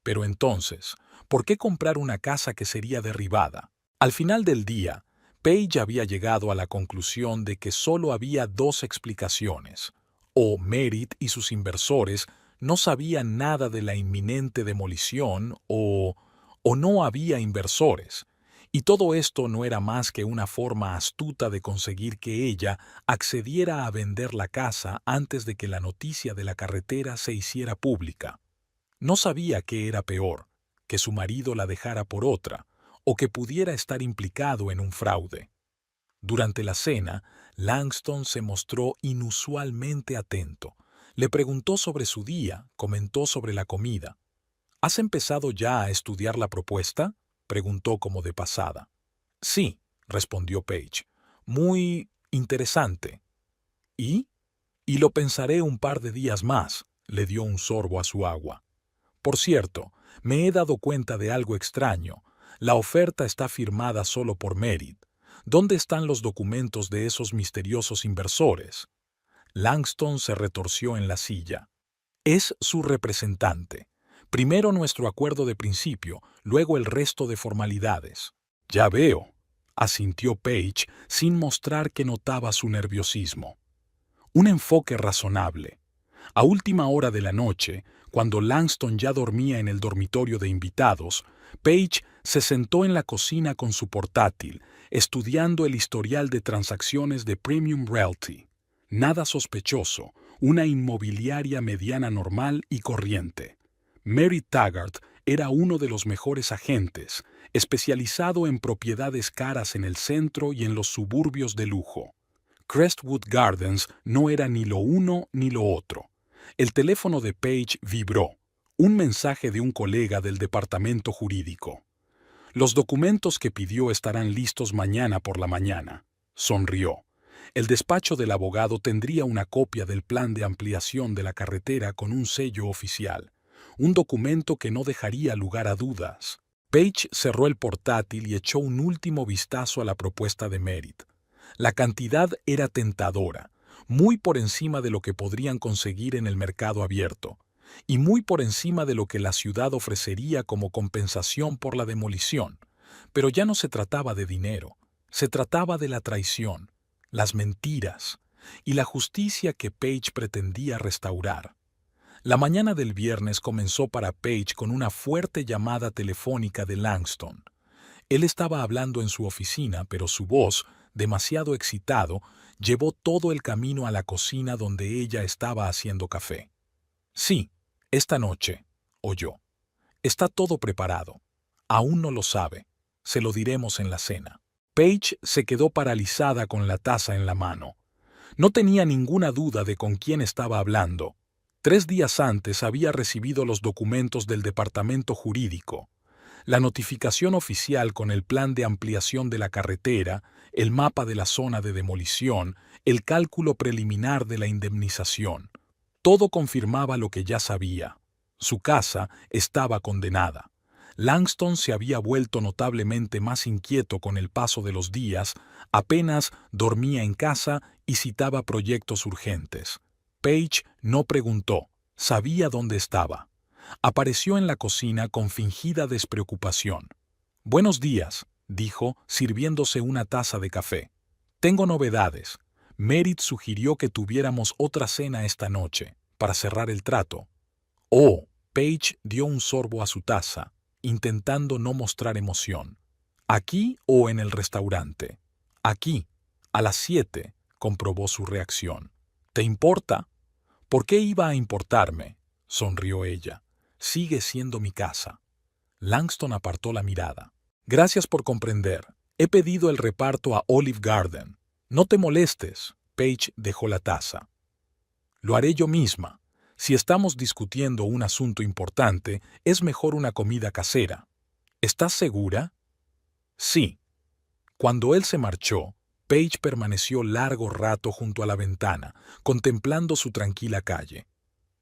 pero entonces, ¿por qué comprar una casa que sería derribada? Al final del día, Page había llegado a la conclusión de que solo había dos explicaciones. O Merritt y sus inversores no sabían nada de la inminente demolición o no había inversores. Y todo esto no era más que una forma astuta de conseguir que ella accediera a vender la casa antes de que la noticia de la carretera se hiciera pública. No sabía qué era peor, que su marido la dejara por otra, o que pudiera estar implicado en un fraude. Durante la cena, Langston se mostró inusualmente atento. Le preguntó sobre su día, comentó sobre la comida. ¿Has empezado ya a estudiar la propuesta?, preguntó como de pasada. Sí, respondió Page. Muy interesante. ¿Y? Y lo pensaré un par de días más, le dio un sorbo a su agua. Por cierto, me he dado cuenta de algo extraño. La oferta está firmada solo por Merritt. ¿Dónde están los documentos de esos misteriosos inversores? Langston se retorció en la silla. Es su representante. Primero nuestro acuerdo de principio, luego el resto de formalidades. Ya veo, asintió Page sin mostrar que notaba su nerviosismo. Un enfoque razonable. A última hora de la noche, cuando Langston ya dormía en el dormitorio de invitados, Page se sentó en la cocina con su portátil, estudiando el historial de transacciones de Premium Realty. Nada sospechoso, una inmobiliaria mediana normal y corriente. Merritt Taggart era uno de los mejores agentes, especializado en propiedades caras en el centro y en los suburbios de lujo. Crestwood Gardens no era ni lo uno ni lo otro. El teléfono de Page vibró. Un mensaje de un colega del departamento jurídico. Los documentos que pidió estarán listos mañana por la mañana. Sonrió. El despacho del abogado tendría una copia del plan de ampliación de la carretera con un sello oficial. Un documento que no dejaría lugar a dudas. Page cerró el portátil y echó un último vistazo a la propuesta de Merritt. La cantidad era tentadora, muy por encima de lo que podrían conseguir en el mercado abierto, y muy por encima de lo que la ciudad ofrecería como compensación por la demolición. Pero ya no se trataba de dinero, se trataba de la traición, las mentiras y la justicia que Page pretendía restaurar. La mañana del viernes comenzó para Page con una fuerte llamada telefónica de Langston. Él estaba hablando en su oficina, pero su voz, demasiado excitado, llevó todo el camino a la cocina donde ella estaba haciendo café. Sí, esta noche, oyó. Está todo preparado. Aún no lo sabe. Se lo diremos en la cena. Page se quedó paralizada con la taza en la mano. No tenía ninguna duda de con quién estaba hablando. 3 días antes había recibido los documentos del departamento jurídico. La notificación oficial con el plan de ampliación de la carretera, el mapa de la zona de demolición, el cálculo preliminar de la indemnización. Todo confirmaba lo que ya sabía. Su casa estaba condenada. Langston se había vuelto notablemente más inquieto con el paso de los días, apenas dormía en casa y citaba proyectos urgentes. Page no preguntó, sabía dónde estaba. Apareció en la cocina con fingida despreocupación. «Buenos días», dijo, sirviéndose una taza de café. «Tengo novedades. Merritt sugirió que tuviéramos otra cena esta noche, para cerrar el trato». «Oh», Page dio un sorbo a su taza, intentando no mostrar emoción. «¿Aquí o en el restaurante?» «Aquí, a las 7», comprobó su reacción. «¿Te importa?» «¿Por qué iba a importarme?», sonrió ella. «Sigue siendo mi casa». Langston apartó la mirada. «Gracias por comprender. He pedido el reparto a Olive Garden». No te molestes, Paige dejó la taza. Lo haré yo misma. Si estamos discutiendo un asunto importante, es mejor una comida casera. ¿Estás segura? Sí. Cuando él se marchó, Paige permaneció largo rato junto a la ventana, contemplando su tranquila calle.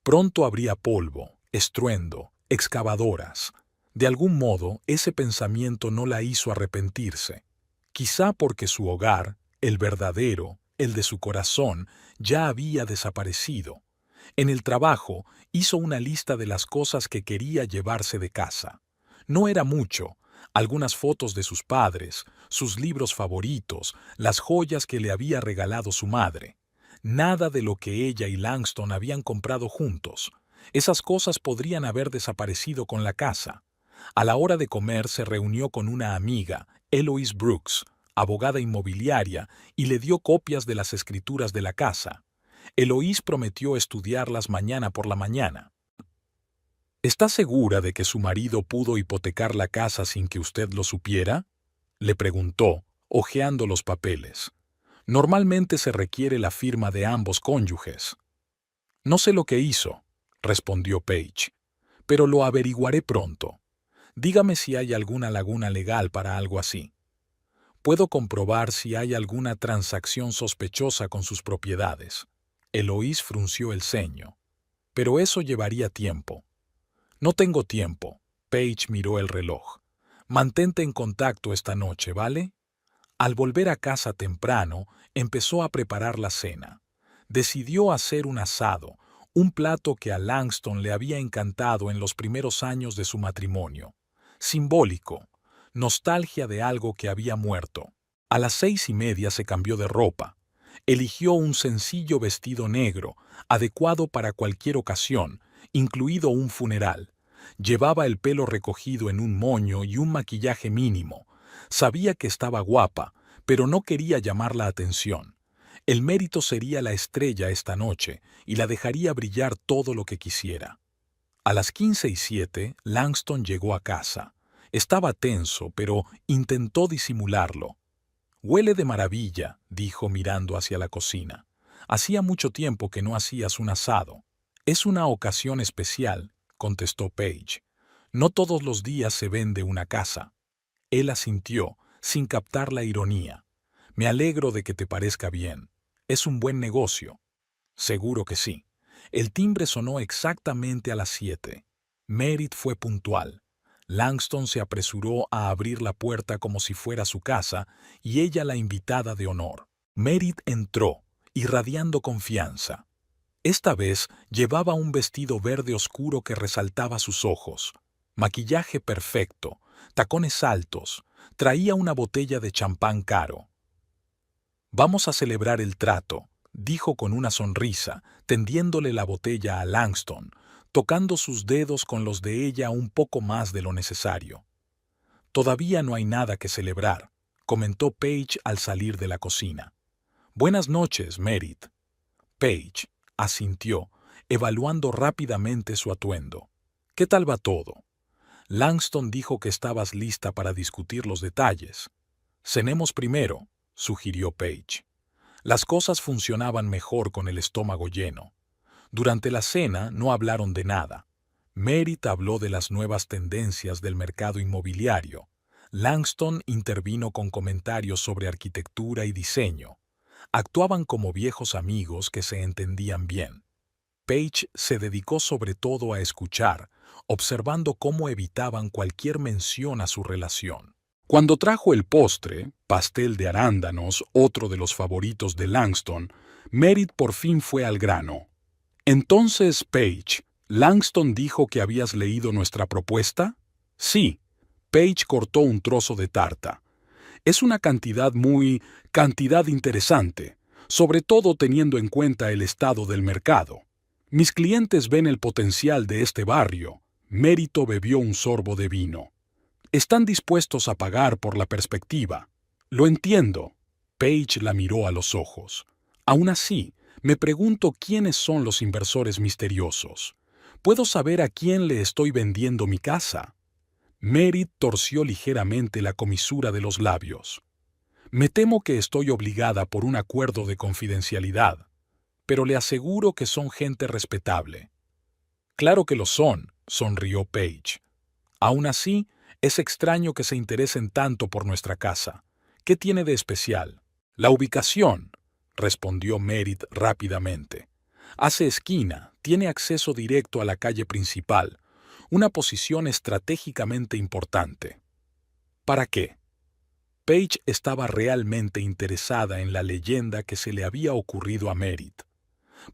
Pronto habría polvo, estruendo, excavadoras. De algún modo, ese pensamiento no la hizo arrepentirse. Quizá porque su hogar, el verdadero, el de su corazón, ya había desaparecido. En el trabajo, hizo una lista de las cosas que quería llevarse de casa. No era mucho, algunas fotos de sus padres, sus libros favoritos, las joyas que le había regalado su madre. Nada de lo que ella y Langston habían comprado juntos. Esas cosas podrían haber desaparecido con la casa. A la hora de comer se reunió con una amiga, Eloise Brooks, abogada inmobiliaria, y le dio copias de las escrituras de la casa. Eloise prometió estudiarlas mañana por la mañana. ¿Está segura de que su marido pudo hipotecar la casa sin que usted lo supiera? Le preguntó, hojeando los papeles. Normalmente se requiere la firma de ambos cónyuges. No sé lo que hizo, respondió Paige, pero lo averiguaré pronto. Dígame si hay alguna laguna legal para algo así. Puedo comprobar si hay alguna transacción sospechosa con sus propiedades. Eloise frunció el ceño. Pero eso llevaría tiempo. No tengo tiempo. Paige miró el reloj. Mantente en contacto esta noche, ¿vale? Al volver a casa temprano, empezó a preparar la cena. Decidió hacer un asado, un plato que a Langston le había encantado en los primeros años de su matrimonio. Simbólico, nostalgia de algo que había muerto. A las 6:30 se cambió de ropa. Eligió un sencillo vestido negro, adecuado para cualquier ocasión, incluido un funeral. Llevaba el pelo recogido en un moño y un maquillaje mínimo. Sabía que estaba guapa, pero no quería llamar la atención. El mérito sería la estrella esta noche y la dejaría brillar todo lo que quisiera. A las 15:07, Langston llegó a casa. Estaba tenso, pero intentó disimularlo. «Huele de maravilla», dijo mirando hacia la cocina. «Hacía mucho tiempo que no hacías un asado». «Es una ocasión especial», contestó Paige. «No todos los días se vende una casa». Él asintió, sin captar la ironía. «Me alegro de que te parezca bien. Es un buen negocio». «Seguro que sí». El timbre sonó exactamente a las 7. Merritt fue puntual. Langston se apresuró a abrir la puerta como si fuera su casa y ella la invitada de honor. Merritt entró, irradiando confianza. Esta vez llevaba un vestido verde oscuro que resaltaba sus ojos. Maquillaje perfecto, tacones altos, traía una botella de champán caro. «Vamos a celebrar el trato», dijo con una sonrisa, tendiéndole la botella a Langston, tocando sus dedos con los de ella un poco más de lo necesario. «Todavía no hay nada que celebrar», comentó Paige al salir de la cocina. «Buenas noches, Merritt». Paige asintió, evaluando rápidamente su atuendo. «¿Qué tal va todo?» Langston dijo que estabas lista para discutir los detalles. «Cenemos primero», sugirió Paige. Las cosas funcionaban mejor con el estómago lleno. Durante la cena no hablaron de nada. Merritt habló de las nuevas tendencias del mercado inmobiliario. Langston intervino con comentarios sobre arquitectura y diseño. Actuaban como viejos amigos que se entendían bien. Paige se dedicó sobre todo a escuchar, observando cómo evitaban cualquier mención a su relación. Cuando trajo el postre, pastel de arándanos, otro de los favoritos de Langston, Merritt por fin fue al grano. «Entonces, Paige, ¿Langston dijo que habías leído nuestra propuesta?» «Sí». Paige cortó un trozo de tarta. «Es una cantidad interesante, sobre todo teniendo en cuenta el estado del mercado. Mis clientes ven el potencial de este barrio». Merritt bebió un sorbo de vino. «Están dispuestos a pagar por la perspectiva». «Lo entiendo». Paige la miró a los ojos. «Aún así, me pregunto quiénes son los inversores misteriosos. ¿Puedo saber a quién le estoy vendiendo mi casa?» Merritt torció ligeramente la comisura de los labios. Me temo que estoy obligada por un acuerdo de confidencialidad, pero le aseguro que son gente respetable. Claro que lo son, sonrió Paige. Aún así, es extraño que se interesen tanto por nuestra casa. ¿Qué tiene de especial? La ubicación, respondió Merit rápidamente. Hace esquina, tiene acceso directo a la calle principal, una posición estratégicamente importante. ¿Para qué? Paige estaba realmente interesada en la leyenda que se le había ocurrido a Merit.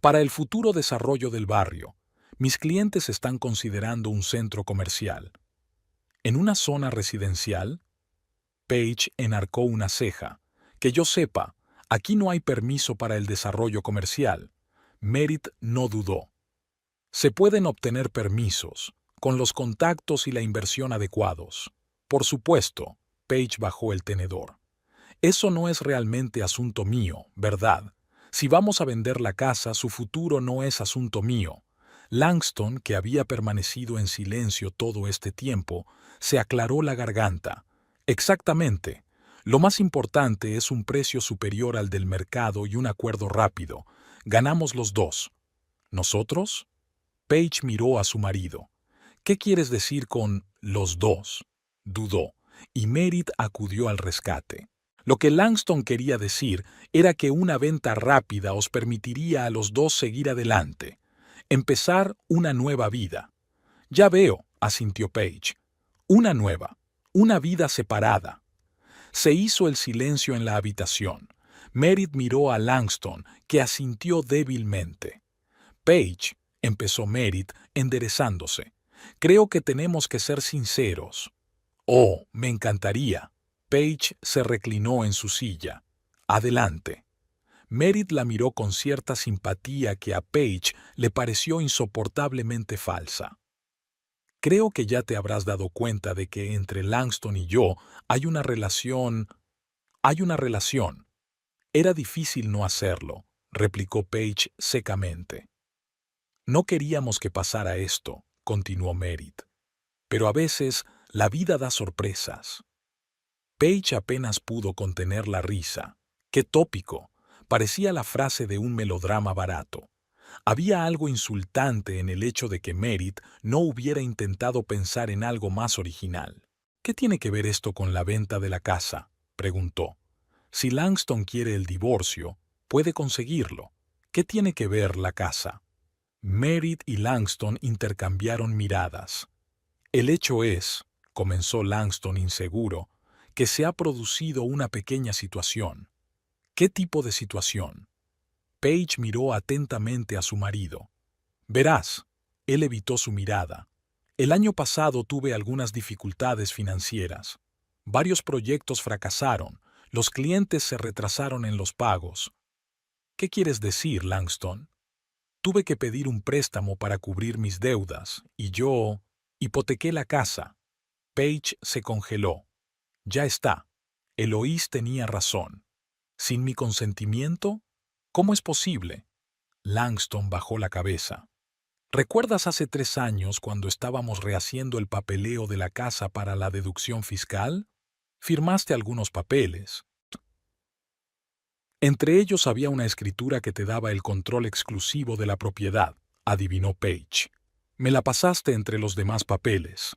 Para el futuro desarrollo del barrio, mis clientes están considerando un centro comercial. ¿En una zona residencial? Paige enarcó una ceja. Que yo sepa, aquí no hay permiso para el desarrollo comercial. Merit no dudó. Se pueden obtener permisos, con los contactos y la inversión adecuados. Por supuesto, Paige bajó el tenedor. Eso no es realmente asunto mío, ¿verdad? Si vamos a vender la casa, su futuro no es asunto mío. Langston, que había permanecido en silencio todo este tiempo, se aclaró la garganta. Exactamente. Lo más importante es un precio superior al del mercado y un acuerdo rápido. Ganamos los dos. ¿Nosotros? Paige miró a su marido. ¿Qué quieres decir con los dos? Dudó, y Merit acudió al rescate. Lo que Langston quería decir era que una venta rápida os permitiría a los dos seguir adelante, empezar una nueva vida. Ya veo, asintió Paige. Una vida separada. Se hizo el silencio en la habitación. Merit miró a Langston, que asintió débilmente. Paige, empezó Merit, enderezándose. Creo que tenemos que ser sinceros. Oh, me encantaría. Paige se reclinó en su silla. Adelante. Merit la miró con cierta simpatía que a Paige le pareció insoportablemente falsa. Creo que ya te habrás dado cuenta de que entre Langston y yo hay una relación. Hay una relación. Era difícil no hacerlo, replicó Paige secamente. No queríamos que pasara esto, continuó Merit. Pero a veces la vida da sorpresas. Paige apenas pudo contener la risa. ¡Qué tópico! Parecía la frase de un melodrama barato. Había algo insultante en el hecho de que Merit no hubiera intentado pensar en algo más original. ¿Qué tiene que ver esto con la venta de la casa?, preguntó. Si Langston quiere el divorcio, puede conseguirlo. ¿Qué tiene que ver la casa? Merit y Langston intercambiaron miradas. El hecho es, comenzó Langston inseguro, que se ha producido una pequeña situación. ¿Qué tipo de situación? Paige miró atentamente a su marido. Verás, él evitó su mirada. El año pasado tuve algunas dificultades financieras. Varios proyectos fracasaron, los clientes se retrasaron en los pagos. ¿Qué quieres decir, Langston? Tuve que pedir un préstamo para cubrir mis deudas, y yo hipotequé la casa. Paige se congeló. Ya está. Eloís tenía razón. ¿Sin mi consentimiento? ¿Cómo es posible? Langston bajó la cabeza. ¿Recuerdas hace 3 años cuando estábamos rehaciendo el papeleo de la casa para la deducción fiscal? Firmaste algunos papeles. Entre ellos había una escritura que te daba el control exclusivo de la propiedad, adivinó Paige. Me la pasaste entre los demás papeles.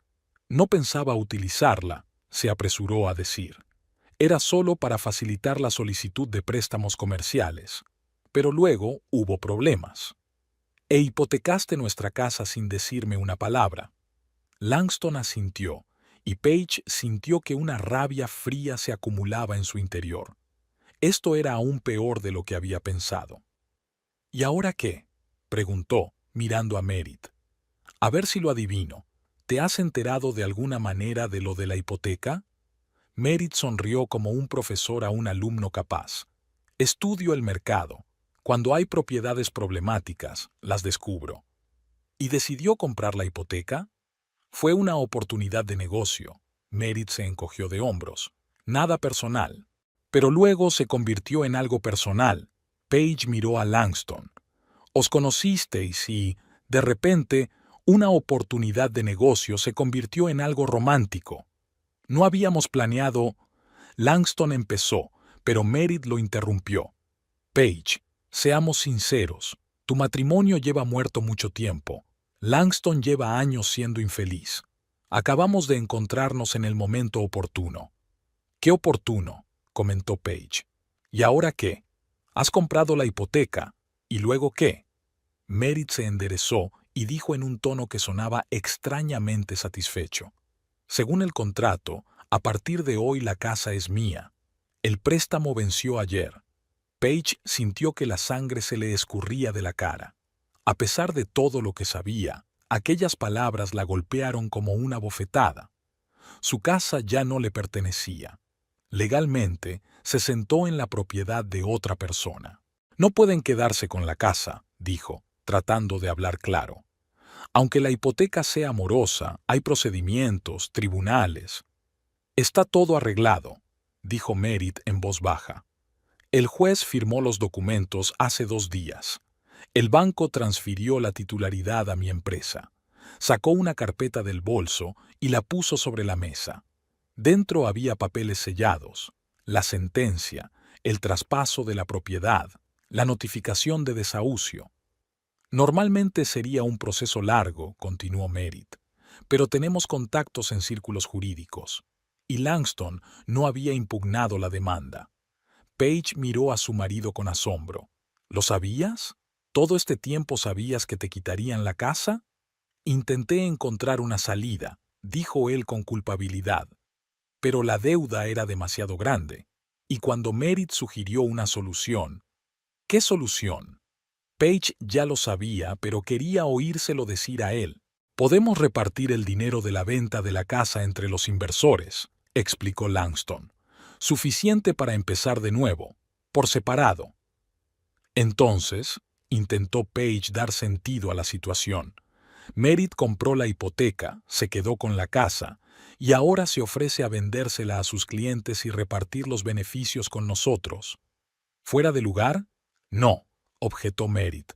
No pensaba utilizarla, se apresuró a decir. Era solo para facilitar la solicitud de préstamos comerciales. Pero luego hubo problemas. E hipotecaste nuestra casa sin decirme una palabra. Langston asintió, y Paige sintió que una rabia fría se acumulaba en su interior. Esto era aún peor de lo que había pensado. ¿Y ahora qué?, preguntó, mirando a Merit. A ver si lo adivino. ¿Te has enterado de alguna manera de lo de la hipoteca? Merit sonrió como un profesor a un alumno capaz. Estudio el mercado. Cuando hay propiedades problemáticas, las descubro. ¿Y decidió comprar la hipoteca? Fue una oportunidad de negocio. Merit se encogió de hombros. Nada personal. Pero luego se convirtió en algo personal. Paige miró a Langston. Os conocisteis y, de repente, una oportunidad de negocio se convirtió en algo romántico. No habíamos planeado. Langston empezó, Pero Merit lo interrumpió. Paige, seamos sinceros. Tu matrimonio lleva muerto mucho tiempo. Langston lleva años siendo infeliz. Acabamos de encontrarnos en el momento oportuno. «Qué oportuno», comentó Paige. «¿Y ahora qué? Has comprado la hipoteca. ¿Y luego qué?» Merit se enderezó y dijo en un tono que sonaba extrañamente satisfecho. «Según el contrato, a partir de hoy la casa es mía. El préstamo venció ayer». Paige sintió que la sangre se le escurría de la cara. A pesar de todo lo que sabía, aquellas palabras la golpearon como una bofetada. Su casa ya no le pertenecía. Legalmente, se sentó en la propiedad de otra persona. «No pueden quedarse con la casa», dijo, tratando de hablar claro. «Aunque la hipoteca sea morosa, hay procedimientos, tribunales». «Está todo arreglado», dijo Merit en voz baja. «El juez firmó los documentos hace 2 días. El banco transfirió la titularidad a mi empresa. Sacó una carpeta del bolso y la puso sobre la mesa. Dentro había papeles sellados, la sentencia, el traspaso de la propiedad, la notificación de desahucio. Normalmente sería un proceso largo», continuó Merit, «pero tenemos contactos en círculos jurídicos. Y Langston no había impugnado la demanda». Paige miró a su marido con asombro. «¿Lo sabías? ¿Todo este tiempo sabías que te quitarían la casa?» «Intenté encontrar una salida», dijo él con culpabilidad. Pero la deuda era demasiado grande. Y cuando Merit sugirió una solución... ¿Qué solución? Paige ya lo sabía, pero quería oírselo decir a él. «Podemos repartir el dinero de la venta de la casa entre los inversores», explicó Langston. «Suficiente para empezar de nuevo, por separado». Entonces, intentó Paige dar sentido a la situación. Merit compró la hipoteca, se quedó con la casa, y ahora se ofrece a vendérsela a sus clientes y repartir los beneficios con nosotros. ¿Fuera de lugar? No, objetó Merit.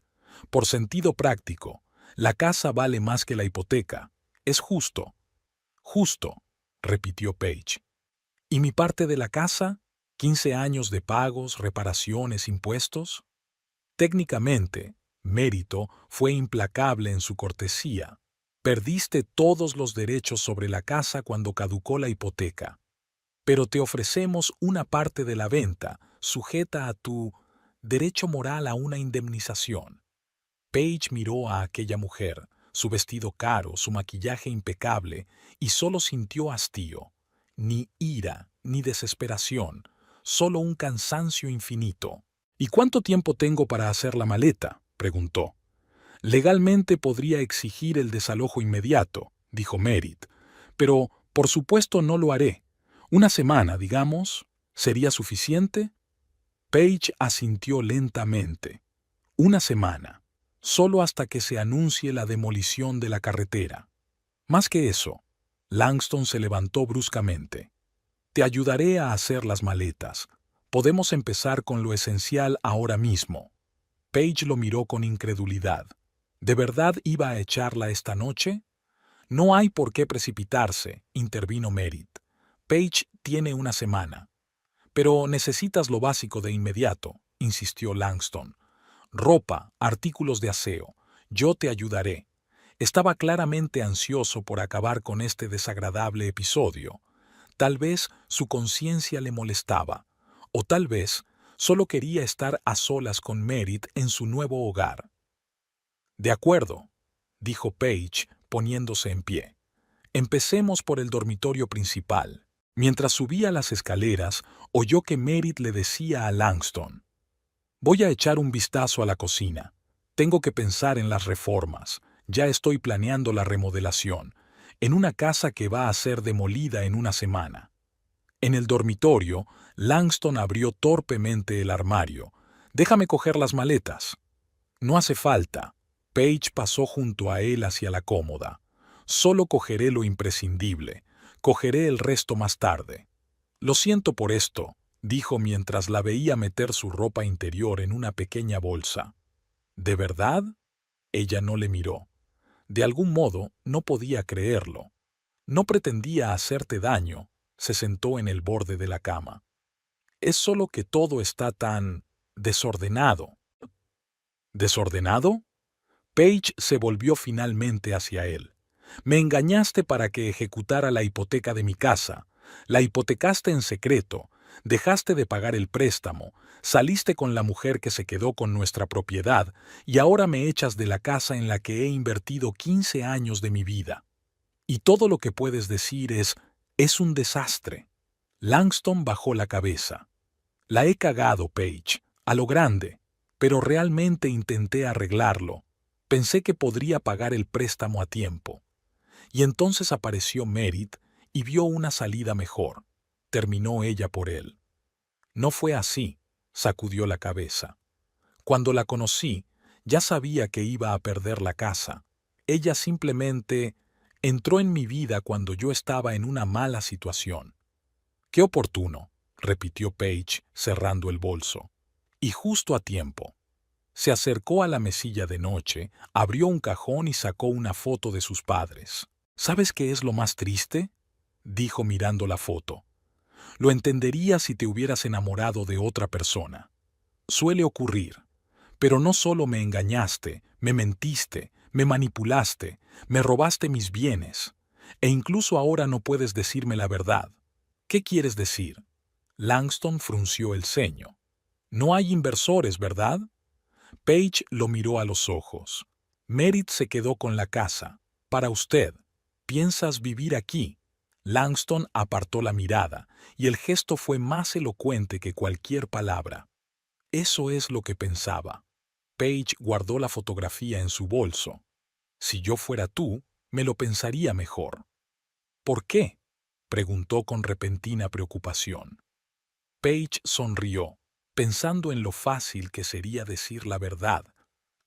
Por sentido práctico, la casa vale más que la hipoteca. Es justo. Justo, repitió Paige. ¿Y mi parte de la casa? ¿15 años de pagos, reparaciones, impuestos? Técnicamente, Mérito fue implacable en su cortesía. Perdiste todos los derechos sobre la casa cuando caducó la hipoteca. Pero te ofrecemos una parte de la venta, sujeta a tu derecho moral a una indemnización. Paige miró a aquella mujer, su vestido caro, su maquillaje impecable, y solo sintió hastío. Ni ira, ni desesperación, solo un cansancio infinito. «¿Y cuánto tiempo tengo para hacer la maleta?», preguntó. «Legalmente podría exigir el desalojo inmediato», dijo Merit, «pero por supuesto no lo haré. Una semana, digamos, ¿sería suficiente?» Paige asintió lentamente. «Una semana, solo hasta que se anuncie la demolición de la carretera. Más que eso». Langston se levantó bruscamente. «Te ayudaré a hacer las maletas. Podemos empezar con lo esencial ahora mismo». Paige lo miró con incredulidad. ¿De verdad iba a echarla esta noche? «No hay por qué precipitarse», intervino Merit. «Paige tiene una semana». «Pero necesitas lo básico de inmediato», insistió Langston. «Ropa, artículos de aseo. Yo te ayudaré». Estaba claramente ansioso por acabar con este desagradable episodio. Tal vez su conciencia le molestaba, o tal vez solo quería estar a solas con Merit en su nuevo hogar. «De acuerdo», dijo Paige, poniéndose en pie. «Empecemos por el dormitorio principal». Mientras subía las escaleras, oyó que Merit le decía a Langston: «Voy a echar un vistazo a la cocina. Tengo que pensar en las reformas. Ya estoy planeando la remodelación, en una casa que va a ser demolida en una semana». En el dormitorio, Langston abrió torpemente el armario. «Déjame coger las maletas». «No hace falta». Paige pasó junto a él hacia la cómoda. «Solo cogeré lo imprescindible. Cogeré el resto más tarde». «Lo siento por esto», dijo mientras la veía meter su ropa interior en una pequeña bolsa. «¿De verdad?» Ella no le miró. De algún modo, no podía creerlo. «No pretendía hacerte daño», se sentó en el borde de la cama. Es solo que todo está tan desordenado. ¿Desordenado? Paige se volvió finalmente hacia él. Me engañaste para que ejecutara la hipoteca de mi casa. La hipotecaste en secreto. Dejaste de pagar el préstamo. Saliste con la mujer que se quedó con nuestra propiedad y ahora me echas de la casa en la que he invertido 15 años de mi vida. Y todo lo que puedes decir es un desastre. Langston bajó la cabeza. La he cagado, Paige, a lo grande, pero realmente intenté arreglarlo. Pensé que podría pagar el préstamo a tiempo. Y entonces apareció Merit y vio una salida mejor. Terminó ella por él. No fue así, sacudió la cabeza. Cuando la conocí, ya sabía que iba a perder la casa. Ella simplemente entró en mi vida cuando yo estaba en una mala situación. Qué oportuno, repitió Paige, cerrando el bolso. Y justo a tiempo. Se acercó a la mesilla de noche, abrió un cajón y sacó una foto de sus padres. ¿Sabes qué es lo más triste?, dijo mirando la foto. Lo entenderías si te hubieras enamorado de otra persona. Suele ocurrir. Pero no solo me engañaste, me mentiste, me manipulaste, me robaste mis bienes. E incluso ahora no puedes decirme la verdad. ¿Qué quieres decir? Langston frunció el ceño. No hay inversores, ¿verdad? Paige lo miró a los ojos. Merit se quedó con la casa. Para usted. ¿Piensas vivir aquí? Langston apartó la mirada, y el gesto fue más elocuente que cualquier palabra. Eso es lo que pensaba. Paige guardó la fotografía en su bolso. Si yo fuera tú, me lo pensaría mejor. ¿Por qué?, preguntó con repentina preocupación. Paige sonrió, pensando en lo fácil que sería decir la verdad,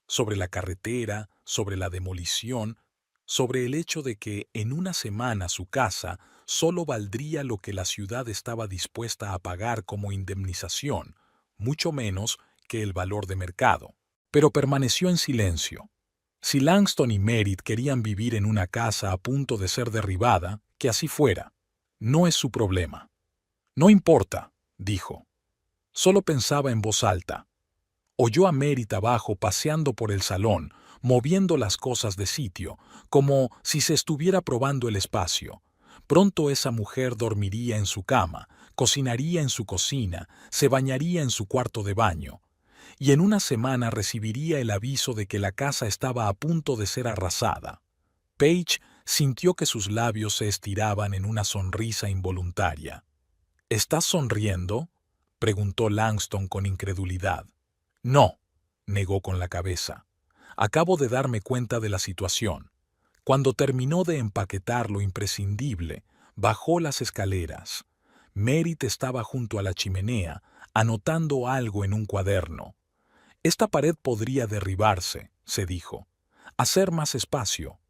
sobre la carretera, sobre la demolición, sobre el hecho de que en una semana su casa solo valdría lo que la ciudad estaba dispuesta a pagar como indemnización, mucho menos que el valor de mercado. Pero permaneció en silencio. Si Langston y Merit querían vivir en una casa a punto de ser derribada, que así fuera. No es su problema. No importa, dijo. Solo pensaba en voz alta. Oyó a Merit abajo paseando por el salón, moviendo las cosas de sitio, como si se estuviera probando el espacio. Pronto esa mujer dormiría en su cama, cocinaría en su cocina, se bañaría en su cuarto de baño. Y en una semana recibiría el aviso de que la casa estaba a punto de ser arrasada. Paige sintió que sus labios se estiraban en una sonrisa involuntaria. ¿Estás sonriendo?, preguntó Langston con incredulidad. No, negó con la cabeza. Acabo de darme cuenta de la situación. Cuando terminó de empaquetar lo imprescindible, bajó las escaleras. Merit estaba junto a la chimenea, anotando algo en un cuaderno. Esta pared podría derribarse, se dijo. Hacer más espacio.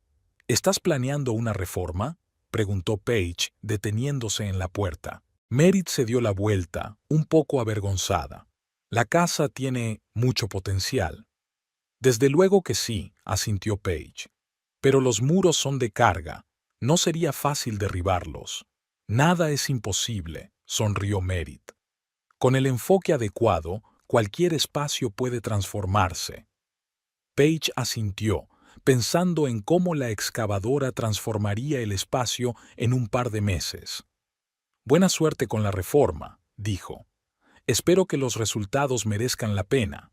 ¿Estás planeando una reforma?, preguntó Paige, deteniéndose en la puerta. Merit se dio la vuelta, un poco avergonzada. La casa tiene mucho potencial. Desde luego que sí, asintió Paige. Pero los muros son de carga. No sería fácil derribarlos. Nada es imposible, sonrió Merit. Con el enfoque adecuado, cualquier espacio puede transformarse. Paige asintió, pensando en cómo la excavadora transformaría el espacio en un par de meses. Buena suerte con la reforma, dijo. Espero que los resultados merezcan la pena.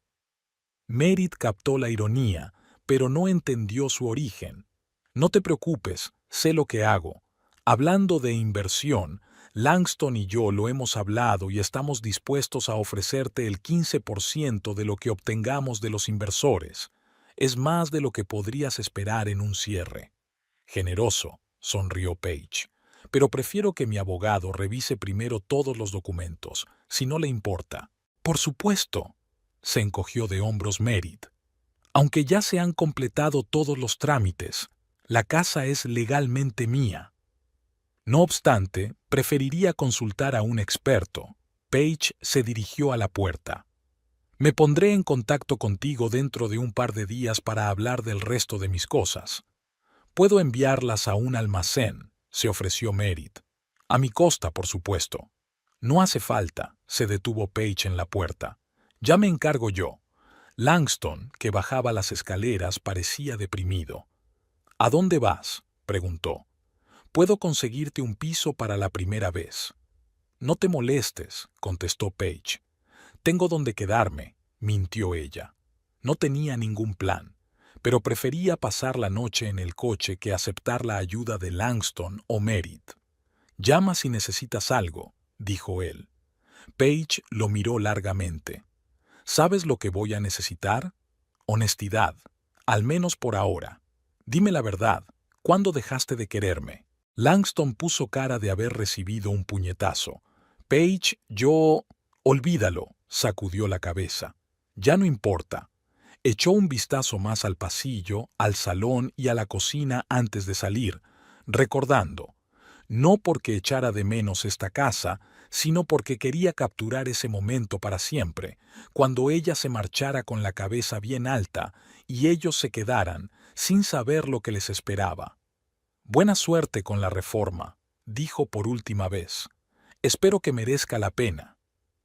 Merit captó la ironía, pero no entendió su origen. No te preocupes, sé lo que hago. Hablando de inversión, Langston y yo lo hemos hablado y estamos dispuestos a ofrecerte el 15% de lo que obtengamos de los inversores. Es más de lo que podrías esperar en un cierre. Generoso, sonrió Paige. Pero prefiero que mi abogado revise primero todos los documentos, si no le importa. Por supuesto, se encogió de hombros Merit. Aunque ya se han completado todos los trámites, la casa es legalmente mía. No obstante, preferiría consultar a un experto. Paige se dirigió a la puerta. Me pondré en contacto contigo dentro de un par de días para hablar del resto de mis cosas. Puedo enviarlas a un almacén, se ofreció Merit. A mi costa, por supuesto. No hace falta, se detuvo Paige en la puerta. Ya me encargo yo. Langston, que bajaba las escaleras, parecía deprimido. ¿A dónde vas?, preguntó. Puedo conseguirte un piso para la primera vez. No te molestes, contestó Paige. Tengo donde quedarme, mintió ella. No tenía ningún plan, pero prefería pasar la noche en el coche que aceptar la ayuda de Langston o Merritt. Llama si necesitas algo, dijo él. Paige lo miró largamente. ¿Sabes lo que voy a necesitar? Honestidad, al menos por ahora. Dime la verdad, ¿cuándo dejaste de quererme? Langston puso cara de haber recibido un puñetazo. Paige, yo... Olvídalo, sacudió la cabeza. Ya no importa. Echó un vistazo más al pasillo, al salón y a la cocina antes de salir, recordando, no porque echara de menos esta casa, sino porque quería capturar ese momento para siempre, cuando ella se marchara con la cabeza bien alta y ellos se quedaran sin saber lo que les esperaba. Buena suerte con la reforma, dijo por última vez. Espero que merezca la pena.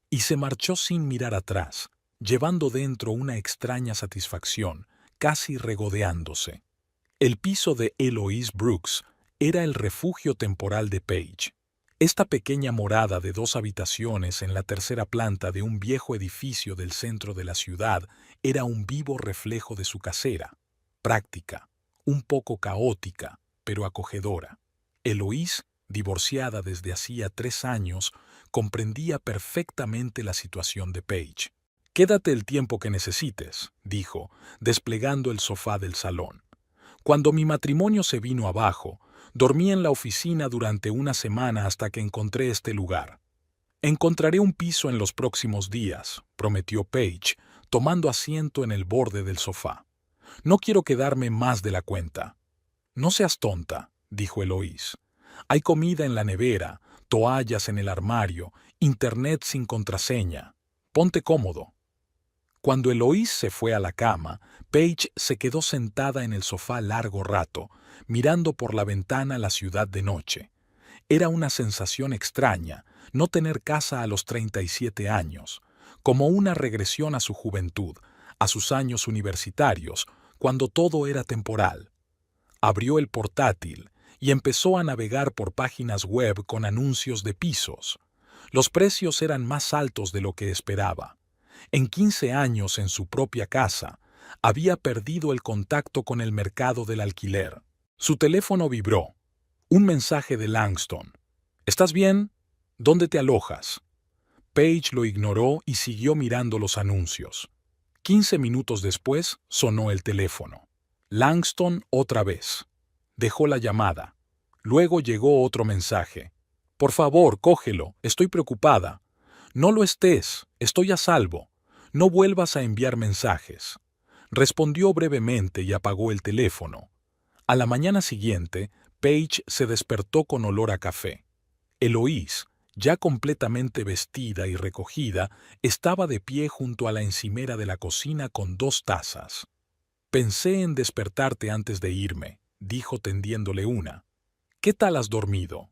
Y se marchó sin mirar atrás, llevando dentro una extraña satisfacción, casi regodeándose. El piso de Eloise Brooks era el refugio temporal de Paige. Esta pequeña morada de 2 habitaciones en la tercera planta de un viejo edificio del centro de la ciudad era un vivo reflejo de su casera, práctica, un poco caótica, pero acogedora. Eloise, divorciada desde hacía 3 años, comprendía perfectamente la situación de Paige. «Quédate el tiempo que necesites», dijo, desplegando el sofá del salón. «Cuando mi matrimonio se vino abajo, dormí en la oficina durante una semana hasta que encontré este lugar. Encontraré un piso en los próximos días», prometió Paige, tomando asiento en el borde del sofá. «No quiero quedarme más de la cuenta». «No seas tonta», dijo Eloise. «Hay comida en la nevera, toallas en el armario, internet sin contraseña. Ponte cómodo». Cuando Eloise se fue a la cama, Paige se quedó sentada en el sofá largo rato, mirando por la ventana la ciudad de noche. Era una sensación extraña no tener casa a los 37 años, como una regresión a su juventud, a sus años universitarios, cuando todo era temporal. Abrió el portátil y empezó a navegar por páginas web con anuncios de pisos. Los precios eran más altos de lo que esperaba. En 15 años en su propia casa, había perdido el contacto con el mercado del alquiler. Su teléfono vibró. Un mensaje de Langston. «¿Estás bien? ¿Dónde te alojas?». Paige lo ignoró y siguió mirando los anuncios. 15 minutos después sonó el teléfono. Langston otra vez. Dejó la llamada. Luego llegó otro mensaje. «Por favor, cógelo, estoy preocupada». «No lo estés, estoy a salvo. No vuelvas a enviar mensajes». Respondió brevemente y apagó el teléfono. A la mañana siguiente, Paige se despertó con olor a café. Eloise, ya completamente vestida y recogida, estaba de pie junto a la encimera de la cocina con 2 tazas. «Pensé en despertarte antes de irme», dijo tendiéndole una. «¿Qué tal has dormido?»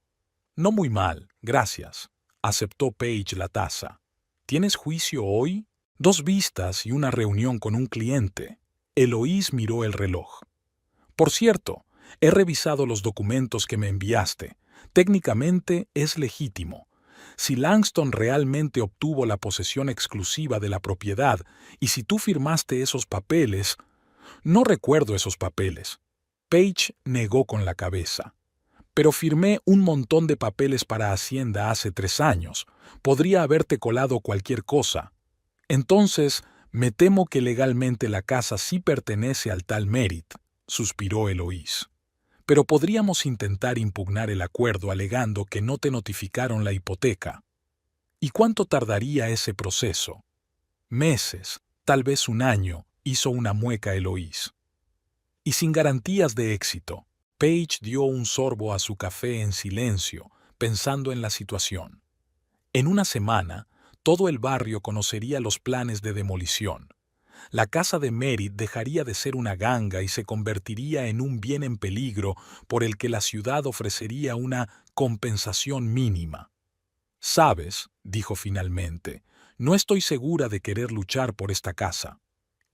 «No muy mal, gracias», aceptó Paige la taza. «¿Tienes juicio hoy?» «2 vistas y una reunión con un cliente». Eloise miró el reloj. «Por cierto, he revisado los documentos que me enviaste. Técnicamente es legítimo. Si Langston realmente obtuvo la posesión exclusiva de la propiedad y si tú firmaste esos papeles...» «No recuerdo esos papeles». Paige negó con la cabeza. «Pero firmé un montón de papeles para Hacienda hace 3 años. Podría haberte colado cualquier cosa». «Entonces, me temo que legalmente la casa sí pertenece al tal Merritt», suspiró Eloise. «Pero podríamos intentar impugnar el acuerdo alegando que no te notificaron la hipoteca». «¿Y cuánto tardaría ese proceso?» «Meses, tal vez 1 año», hizo una mueca Eloise. «Y sin garantías de éxito». Paige dio un sorbo a su café en silencio, pensando en la situación. En 1 semana, todo el barrio conocería los planes de demolición. La casa de Merritt dejaría de ser una ganga y se convertiría en un bien en peligro por el que la ciudad ofrecería una compensación mínima. «Sabes», dijo finalmente, «no estoy segura de querer luchar por esta casa».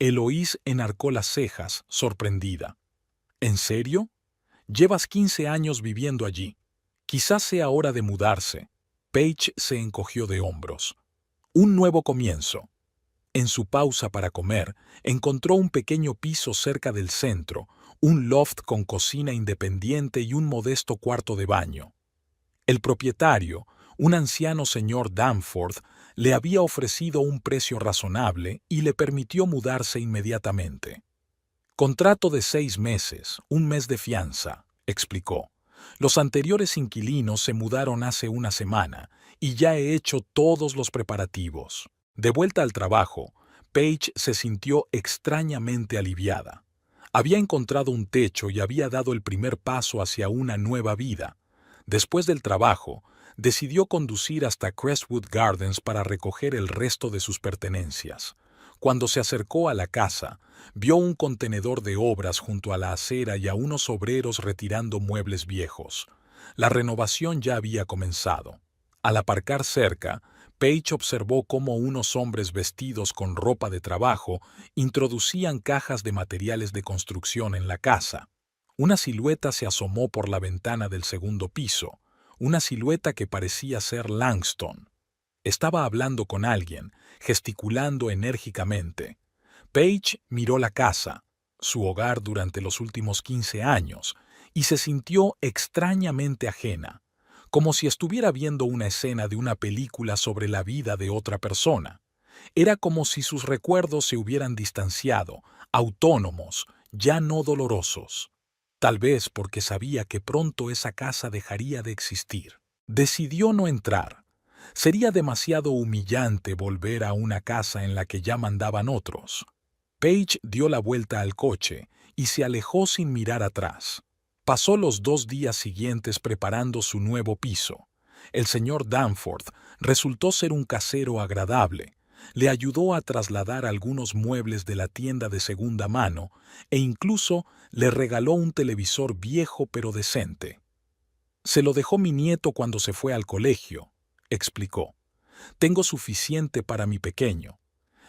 Eloise enarcó las cejas, sorprendida. «¿En serio? Llevas 15 años viviendo allí. Quizás sea hora de mudarse». Paige se encogió de hombros. «Un nuevo comienzo». En su pausa para comer, encontró un pequeño piso cerca del centro, un loft con cocina independiente y un modesto cuarto de baño. El propietario, un anciano señor Danforth, le había ofrecido un precio razonable y le permitió mudarse inmediatamente. «Contrato de 6 meses, un mes de fianza», explicó. «Los anteriores inquilinos se mudaron hace una semana y ya he hecho todos los preparativos». De vuelta al trabajo, Paige se sintió extrañamente aliviada. Había encontrado un techo y había dado el primer paso hacia una nueva vida. Después del trabajo, decidió conducir hasta Crestwood Gardens para recoger el resto de sus pertenencias. Cuando se acercó a la casa, vio un contenedor de obras junto a la acera y a unos obreros retirando muebles viejos. La renovación ya había comenzado. Al aparcar cerca, Paige observó cómo unos hombres vestidos con ropa de trabajo introducían cajas de materiales de construcción en la casa. Una silueta se asomó por la ventana del segundo piso, una silueta que parecía ser Langston. Estaba hablando con alguien, gesticulando enérgicamente. Paige miró la casa, su hogar durante los últimos 15 años, y se sintió extrañamente ajena, como si estuviera viendo una escena de una película sobre la vida de otra persona. Era como si sus recuerdos se hubieran distanciado, autónomos, ya no dolorosos. Tal vez porque sabía que pronto esa casa dejaría de existir. Decidió no entrar. Sería demasiado humillante volver a una casa en la que ya mandaban otros. Paige dio la vuelta al coche y se alejó sin mirar atrás. Pasó los 2 días siguientes preparando su nuevo piso. El señor Danforth resultó ser un casero agradable. Le ayudó a trasladar algunos muebles de la tienda de segunda mano e incluso le regaló un televisor viejo pero decente. «Se lo dejó mi nieto cuando se fue al colegio», explicó. «Tengo suficiente para mi pequeño».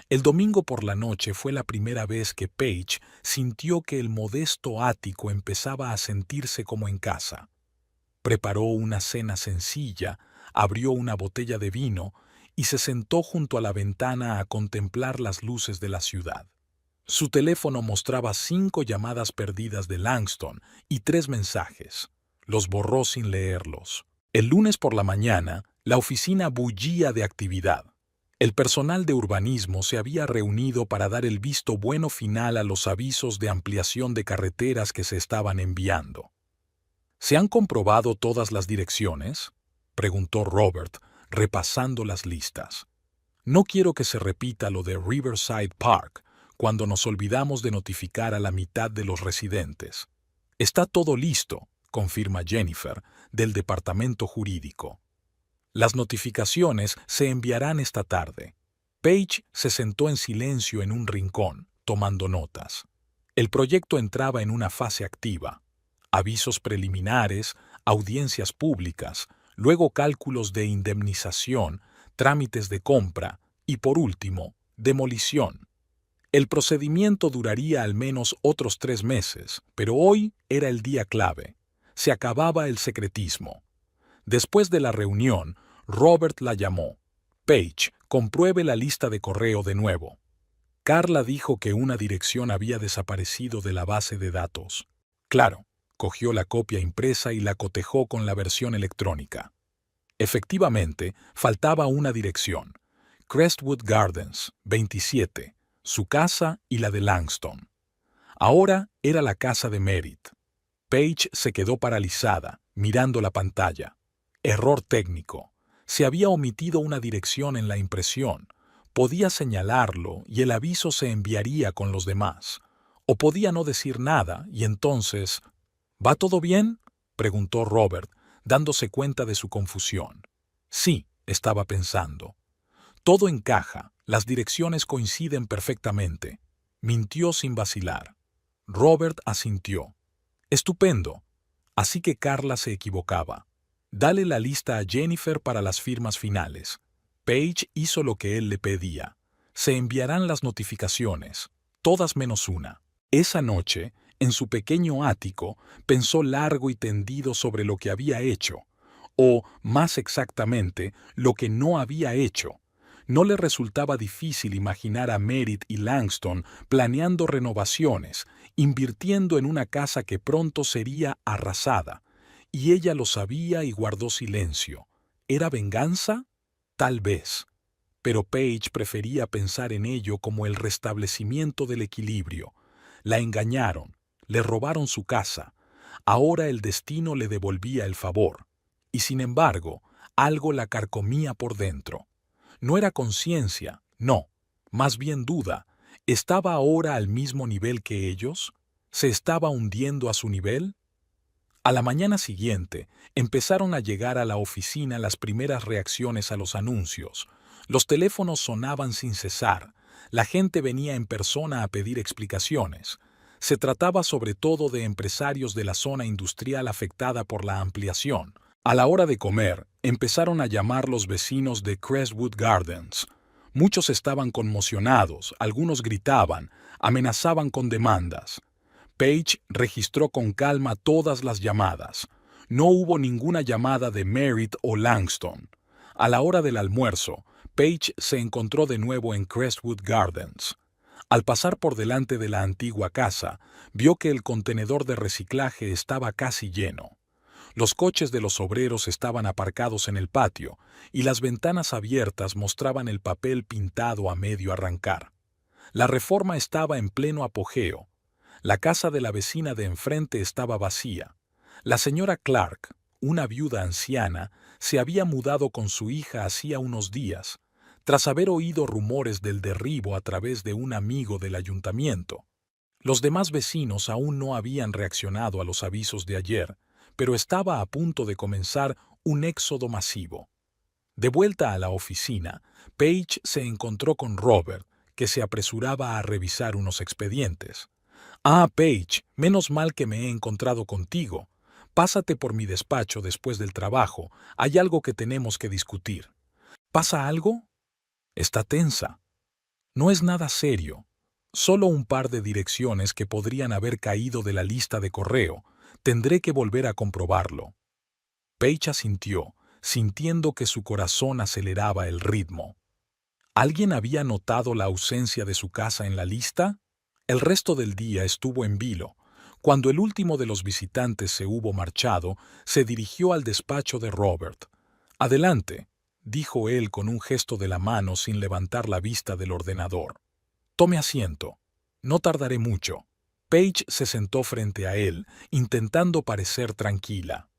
El domingo por la noche fue la primera vez que Paige sintió que el modesto ático empezaba a sentirse como en casa. Preparó una cena sencilla, abrió una botella de vino y se sentó junto a la ventana a contemplar las luces de la ciudad. Su teléfono mostraba 5 llamadas perdidas de Langston y 3 mensajes. Los borró sin leerlos. El lunes por la mañana, la oficina bullía de actividad. El personal de urbanismo se había reunido para dar el visto bueno final a los avisos de ampliación de carreteras que se estaban enviando. «¿Se han comprobado todas las direcciones?», preguntó Robert, repasando las listas. «No quiero que se repita lo de Riverside Park, cuando nos olvidamos de notificar a la mitad de los residentes». «Está todo listo», confirma Jennifer, del departamento jurídico. «Las notificaciones se enviarán esta tarde». Paige se sentó en silencio en un rincón, tomando notas. El proyecto entraba en una fase activa. Avisos preliminares, audiencias públicas, luego cálculos de indemnización, trámites de compra y, por último, demolición. El procedimiento duraría al menos otros 3 meses, pero hoy era el día clave. Se acababa el secretismo. Después de la reunión, Robert la llamó. «Paige, compruebe la lista de correo de nuevo». Carla dijo que una dirección había desaparecido de la base de datos. Claro, cogió la copia impresa y la cotejó con la versión electrónica. Efectivamente, faltaba una dirección. Crestwood Gardens, 27, su casa y la de Langston. Ahora era la casa de Merritt. Paige se quedó paralizada, mirando la pantalla. Error técnico. Se había omitido una dirección en la impresión. Podía señalarlo y el aviso se enviaría con los demás. O podía no decir nada y entonces... «¿Va todo bien?», preguntó Robert, dándose cuenta de su confusión. «Sí», estaba pensando. «Todo encaja, las direcciones coinciden perfectamente». Mintió sin vacilar. Robert asintió. «Estupendo». Así que Carla se equivocaba. Dale la lista a Jennifer para las firmas finales. Paige hizo lo que él le pedía. Se enviarán las notificaciones, todas menos una. Esa noche, en su pequeño ático, pensó largo y tendido sobre lo que había hecho, o, más exactamente, lo que no había hecho. No le resultaba difícil imaginar a Merritt y Langston planeando renovaciones, invirtiendo en una casa que pronto sería arrasada. Y ella lo sabía y guardó silencio. ¿Era venganza? Tal vez. Pero Paige prefería pensar en ello como el restablecimiento del equilibrio. La engañaron, le robaron su casa. Ahora el destino le devolvía el favor. Y sin embargo, algo la carcomía por dentro. No era conciencia, no, más bien duda. ¿Estaba ahora al mismo nivel que ellos? ¿Se estaba hundiendo a su nivel? A la mañana siguiente, empezaron a llegar a la oficina las primeras reacciones a los anuncios. Los teléfonos sonaban sin cesar. La gente venía en persona a pedir explicaciones. Se trataba sobre todo de empresarios de la zona industrial afectada por la ampliación. A la hora de comer, empezaron a llamar los vecinos de Crestwood Gardens. Muchos estaban conmocionados, algunos gritaban, amenazaban con demandas. Paige registró con calma todas las llamadas. No hubo ninguna llamada de Merritt o Langston. A la hora del almuerzo, Paige se encontró de nuevo en Crestwood Gardens. Al pasar por delante de la antigua casa, vio que el contenedor de reciclaje estaba casi lleno. Los coches de los obreros estaban aparcados en el patio y las ventanas abiertas mostraban el papel pintado a medio arrancar. La reforma estaba en pleno apogeo. La casa de la vecina de enfrente estaba vacía. La señora Clark, una viuda anciana, se había mudado con su hija hacía unos días, tras haber oído rumores del derribo a través de un amigo del ayuntamiento. Los demás vecinos aún no habían reaccionado a los avisos de ayer, pero estaba a punto de comenzar un éxodo masivo. De vuelta a la oficina, Paige se encontró con Robert, que se apresuraba a revisar unos expedientes. «Ah, Paige, menos mal que me he encontrado contigo. Pásate por mi despacho después del trabajo. Hay algo que tenemos que discutir». «¿Pasa algo?» Está tensa. No es nada serio. Solo un par de direcciones que podrían haber caído de la lista de correo. Tendré que volver a comprobarlo. Paige asintió, sintiendo que su corazón aceleraba el ritmo. ¿Alguien había notado la ausencia de su casa en la lista? El resto del día estuvo en vilo. Cuando el último de los visitantes se hubo marchado, se dirigió al despacho de Robert. «Adelante», dijo él con un gesto de la mano sin levantar la vista del ordenador. «Tome asiento. No tardaré mucho». Paige se sentó frente a él, intentando parecer tranquila.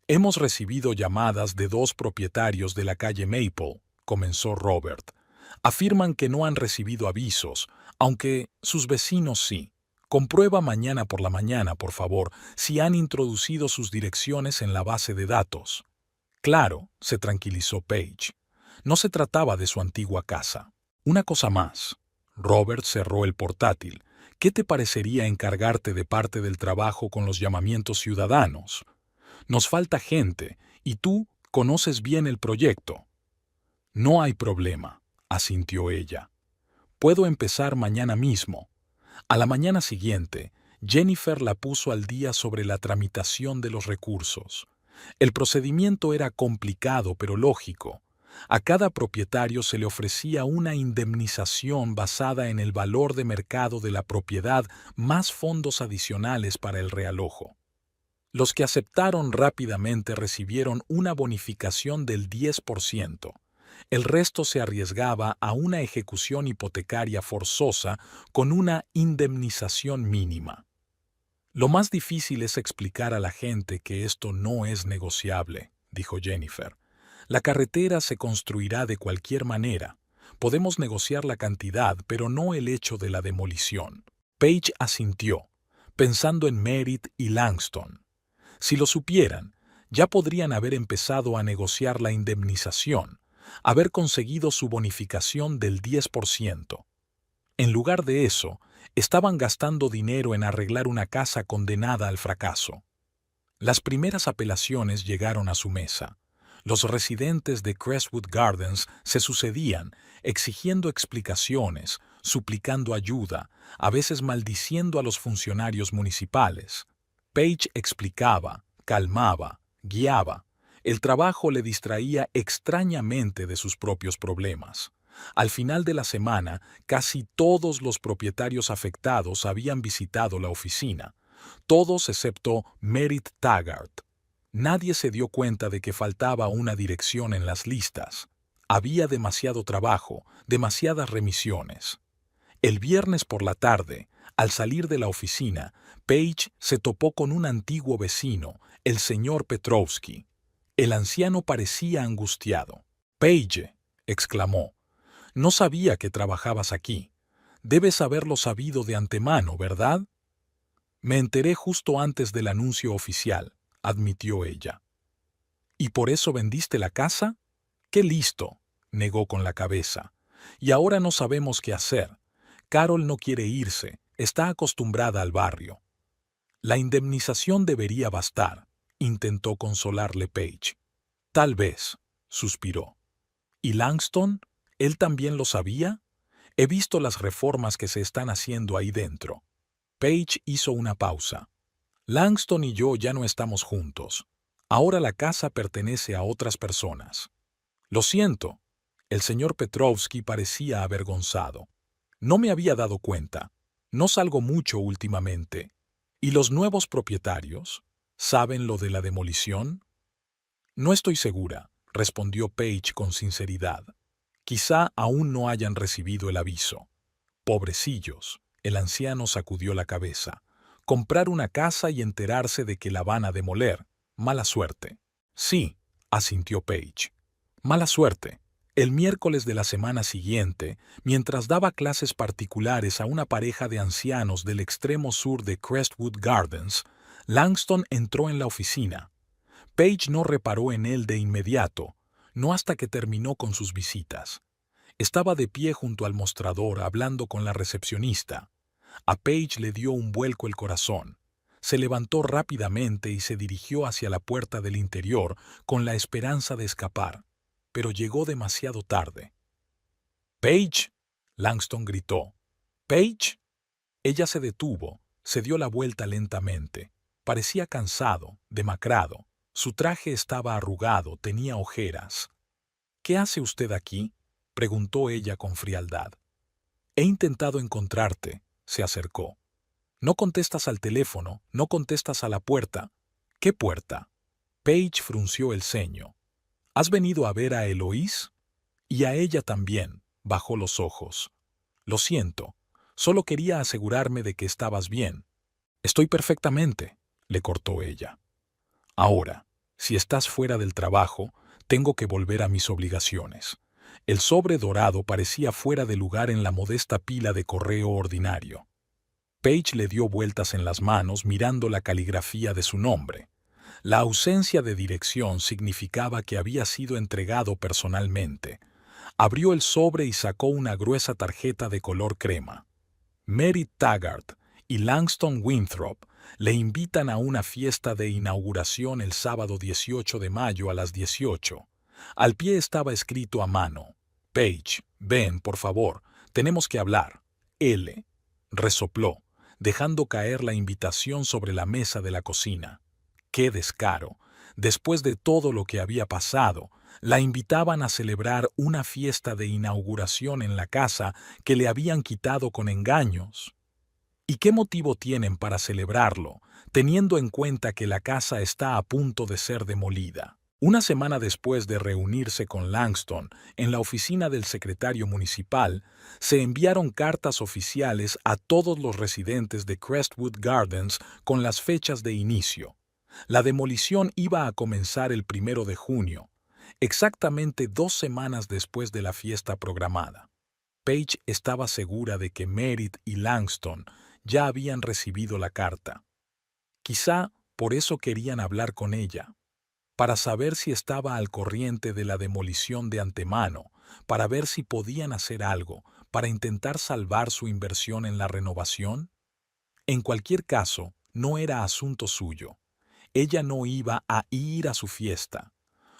«Hemos recibido llamadas de 2 propietarios de la calle Maple», comenzó Robert. «Afirman que no han recibido avisos, aunque sus vecinos sí. Comprueba mañana por la mañana, por favor, si han introducido sus direcciones en la base de datos». «Claro», se tranquilizó Paige. No se trataba de su antigua casa. «Una cosa más». Robert cerró el portátil. «¿Qué te parecería encargarte de parte del trabajo con los llamamientos ciudadanos? Nos falta gente, y tú conoces bien el proyecto». «No hay problema», asintió ella. «Puedo empezar mañana mismo». A la mañana siguiente, Jennifer la puso al día sobre la tramitación de los recursos. El procedimiento era complicado pero lógico. A cada propietario se le ofrecía una indemnización basada en el valor de mercado de la propiedad más fondos adicionales para el realojo. Los que aceptaron rápidamente recibieron una bonificación del 10%. El resto se arriesgaba a una ejecución hipotecaria forzosa con una indemnización mínima. «Lo más difícil es explicar a la gente que esto no es negociable», dijo Jennifer. «La carretera se construirá de cualquier manera. Podemos negociar la cantidad, pero no el hecho de la demolición». Paige asintió, pensando en Merritt y Langston. Si lo supieran, ya podrían haber empezado a negociar la indemnización, haber conseguido su bonificación del 10%. En lugar de eso, estaban gastando dinero en arreglar una casa condenada al fracaso. Las primeras apelaciones llegaron a su mesa. Los residentes de Crestwood Gardens se sucedían, exigiendo explicaciones, suplicando ayuda, a veces maldiciendo a los funcionarios municipales. Page explicaba, calmaba, guiaba. El trabajo le distraía extrañamente de sus propios problemas. Al final de la semana, casi todos los propietarios afectados habían visitado la oficina, todos excepto Merritt Taggart. Nadie se dio cuenta de que faltaba una dirección en las listas. Había demasiado trabajo, demasiadas remisiones. El viernes por la tarde, al salir de la oficina, Page se topó con un antiguo vecino, el señor Petrovsky. El anciano parecía angustiado. «Page», exclamó, «no sabía que trabajabas aquí. Debes haberlo sabido de antemano, ¿verdad?» «Me enteré justo antes del anuncio oficial», admitió ella. «¿Y por eso vendiste la casa?» «¡Qué listo!», negó con la cabeza. «Y ahora no sabemos qué hacer. Carol no quiere irse, está acostumbrada al barrio». «La indemnización debería bastar», intentó consolarle Page. «Tal vez», suspiró. «¿Y Langston? ¿Él también lo sabía? He visto las reformas que se están haciendo ahí dentro». Page hizo una pausa. «Langston y yo ya no estamos juntos. Ahora la casa pertenece a otras personas». «Lo siento». El señor Petrovsky parecía avergonzado. «No me había dado cuenta. No salgo mucho últimamente. ¿Y los nuevos propietarios? ¿Saben lo de la demolición?» «No estoy segura», respondió Page con sinceridad. «Quizá aún no hayan recibido el aviso». «Pobrecillos», el anciano sacudió la cabeza. «Comprar una casa y enterarse de que la van a demoler. Mala suerte». «Sí», asintió Page. «Mala suerte». El miércoles de la semana siguiente, mientras daba clases particulares a una pareja de ancianos del extremo sur de Crestwood Gardens, Langston entró en la oficina. Page no reparó en él de inmediato, no hasta que terminó con sus visitas. Estaba de pie junto al mostrador hablando con la recepcionista. A Page le dio un vuelco el corazón. Se levantó rápidamente y se dirigió hacia la puerta del interior con la esperanza de escapar, pero llegó demasiado tarde. «¡Page!», Langston gritó. «¿Page?». Ella se detuvo, se dio la vuelta lentamente. Parecía cansado, demacrado. Su traje estaba arrugado, tenía ojeras. «¿Qué hace usted aquí?», preguntó ella con frialdad. «He intentado encontrarte», se acercó. «No contestas al teléfono, no contestas a la puerta». «¿Qué puerta?». Page frunció el ceño. «¿Has venido a ver a Eloís?». «Y a ella también», bajó los ojos. «Lo siento, solo quería asegurarme de que estabas bien». «Estoy perfectamente», le cortó ella. «Ahora, si estás fuera del trabajo, tengo que volver a mis obligaciones». El sobre dorado parecía fuera de lugar en la modesta pila de correo ordinario. Page le dio vueltas en las manos mirando la caligrafía de su nombre. La ausencia de dirección significaba que había sido entregado personalmente. Abrió el sobre y sacó una gruesa tarjeta de color crema. «Merritt Taggart y Langston Winthrop le invitan a una fiesta de inauguración el sábado 18 de mayo a las 18. Al pie estaba escrito a mano: «Page, ven, por favor, tenemos que hablar». L. Resopló, dejando caer la invitación sobre la mesa de la cocina. ¡Qué descaro! Después de todo lo que había pasado, la invitaban a celebrar una fiesta de inauguración en la casa que le habían quitado con engaños. ¿Y qué motivo tienen para celebrarlo, teniendo en cuenta que la casa está a punto de ser demolida? Una semana después de reunirse con Langston en la oficina del secretario municipal, se enviaron cartas oficiales a todos los residentes de Crestwood Gardens con las fechas de inicio. La demolición iba a comenzar el 1 de junio, exactamente 2 semanas después de la fiesta programada. Page estaba segura de que Merritt y Langston ya habían recibido la carta. Quizá por eso querían hablar con ella, para saber si estaba al corriente de la demolición de antemano, para ver si podían hacer algo, para intentar salvar su inversión en la renovación. En cualquier caso, no era asunto suyo. ella no iba a ir a su fiesta.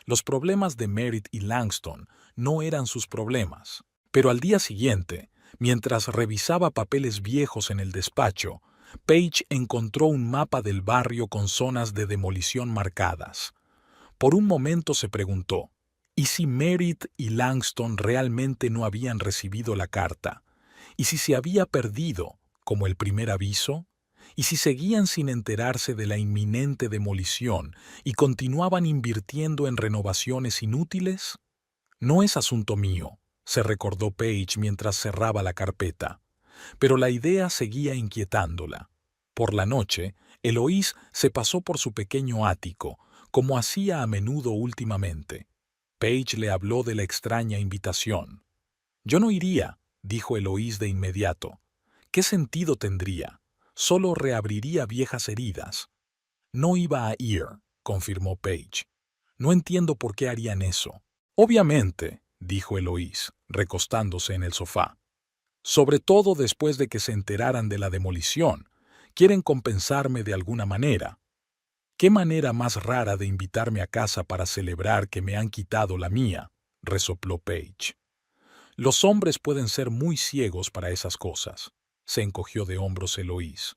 Los problemas de Merritt y Langston no eran sus problemas. Pero al día siguiente, mientras revisaba papeles viejos en el despacho, Paige encontró un mapa del barrio con zonas de demolición marcadas. Por un momento se preguntó, ¿y si Merritt y Langston realmente no habían recibido la carta? ¿Y si se había perdido, como el primer aviso? ¿Y si seguían sin enterarse de la inminente demolición y continuaban invirtiendo en renovaciones inútiles? No es asunto mío, se recordó Paige mientras cerraba la carpeta. Pero la idea seguía inquietándola. Por la noche, Eloise se pasó por su pequeño ático, como hacía a menudo últimamente. Paige le habló de la extraña invitación. «Yo no iría», dijo Eloise de inmediato. «¿Qué sentido tendría? Solo reabriría viejas heridas». «No iba a ir», confirmó Paige. «No entiendo por qué harían eso». «Obviamente», dijo Eloise, recostándose en el sofá. «Sobre todo después de que se enteraran de la demolición. Quieren compensarme de alguna manera». «¿Qué manera más rara de invitarme a casa para celebrar que me han quitado la mía?», resopló Paige. «Los hombres pueden ser muy ciegos para esas cosas», se encogió de hombros Eloise.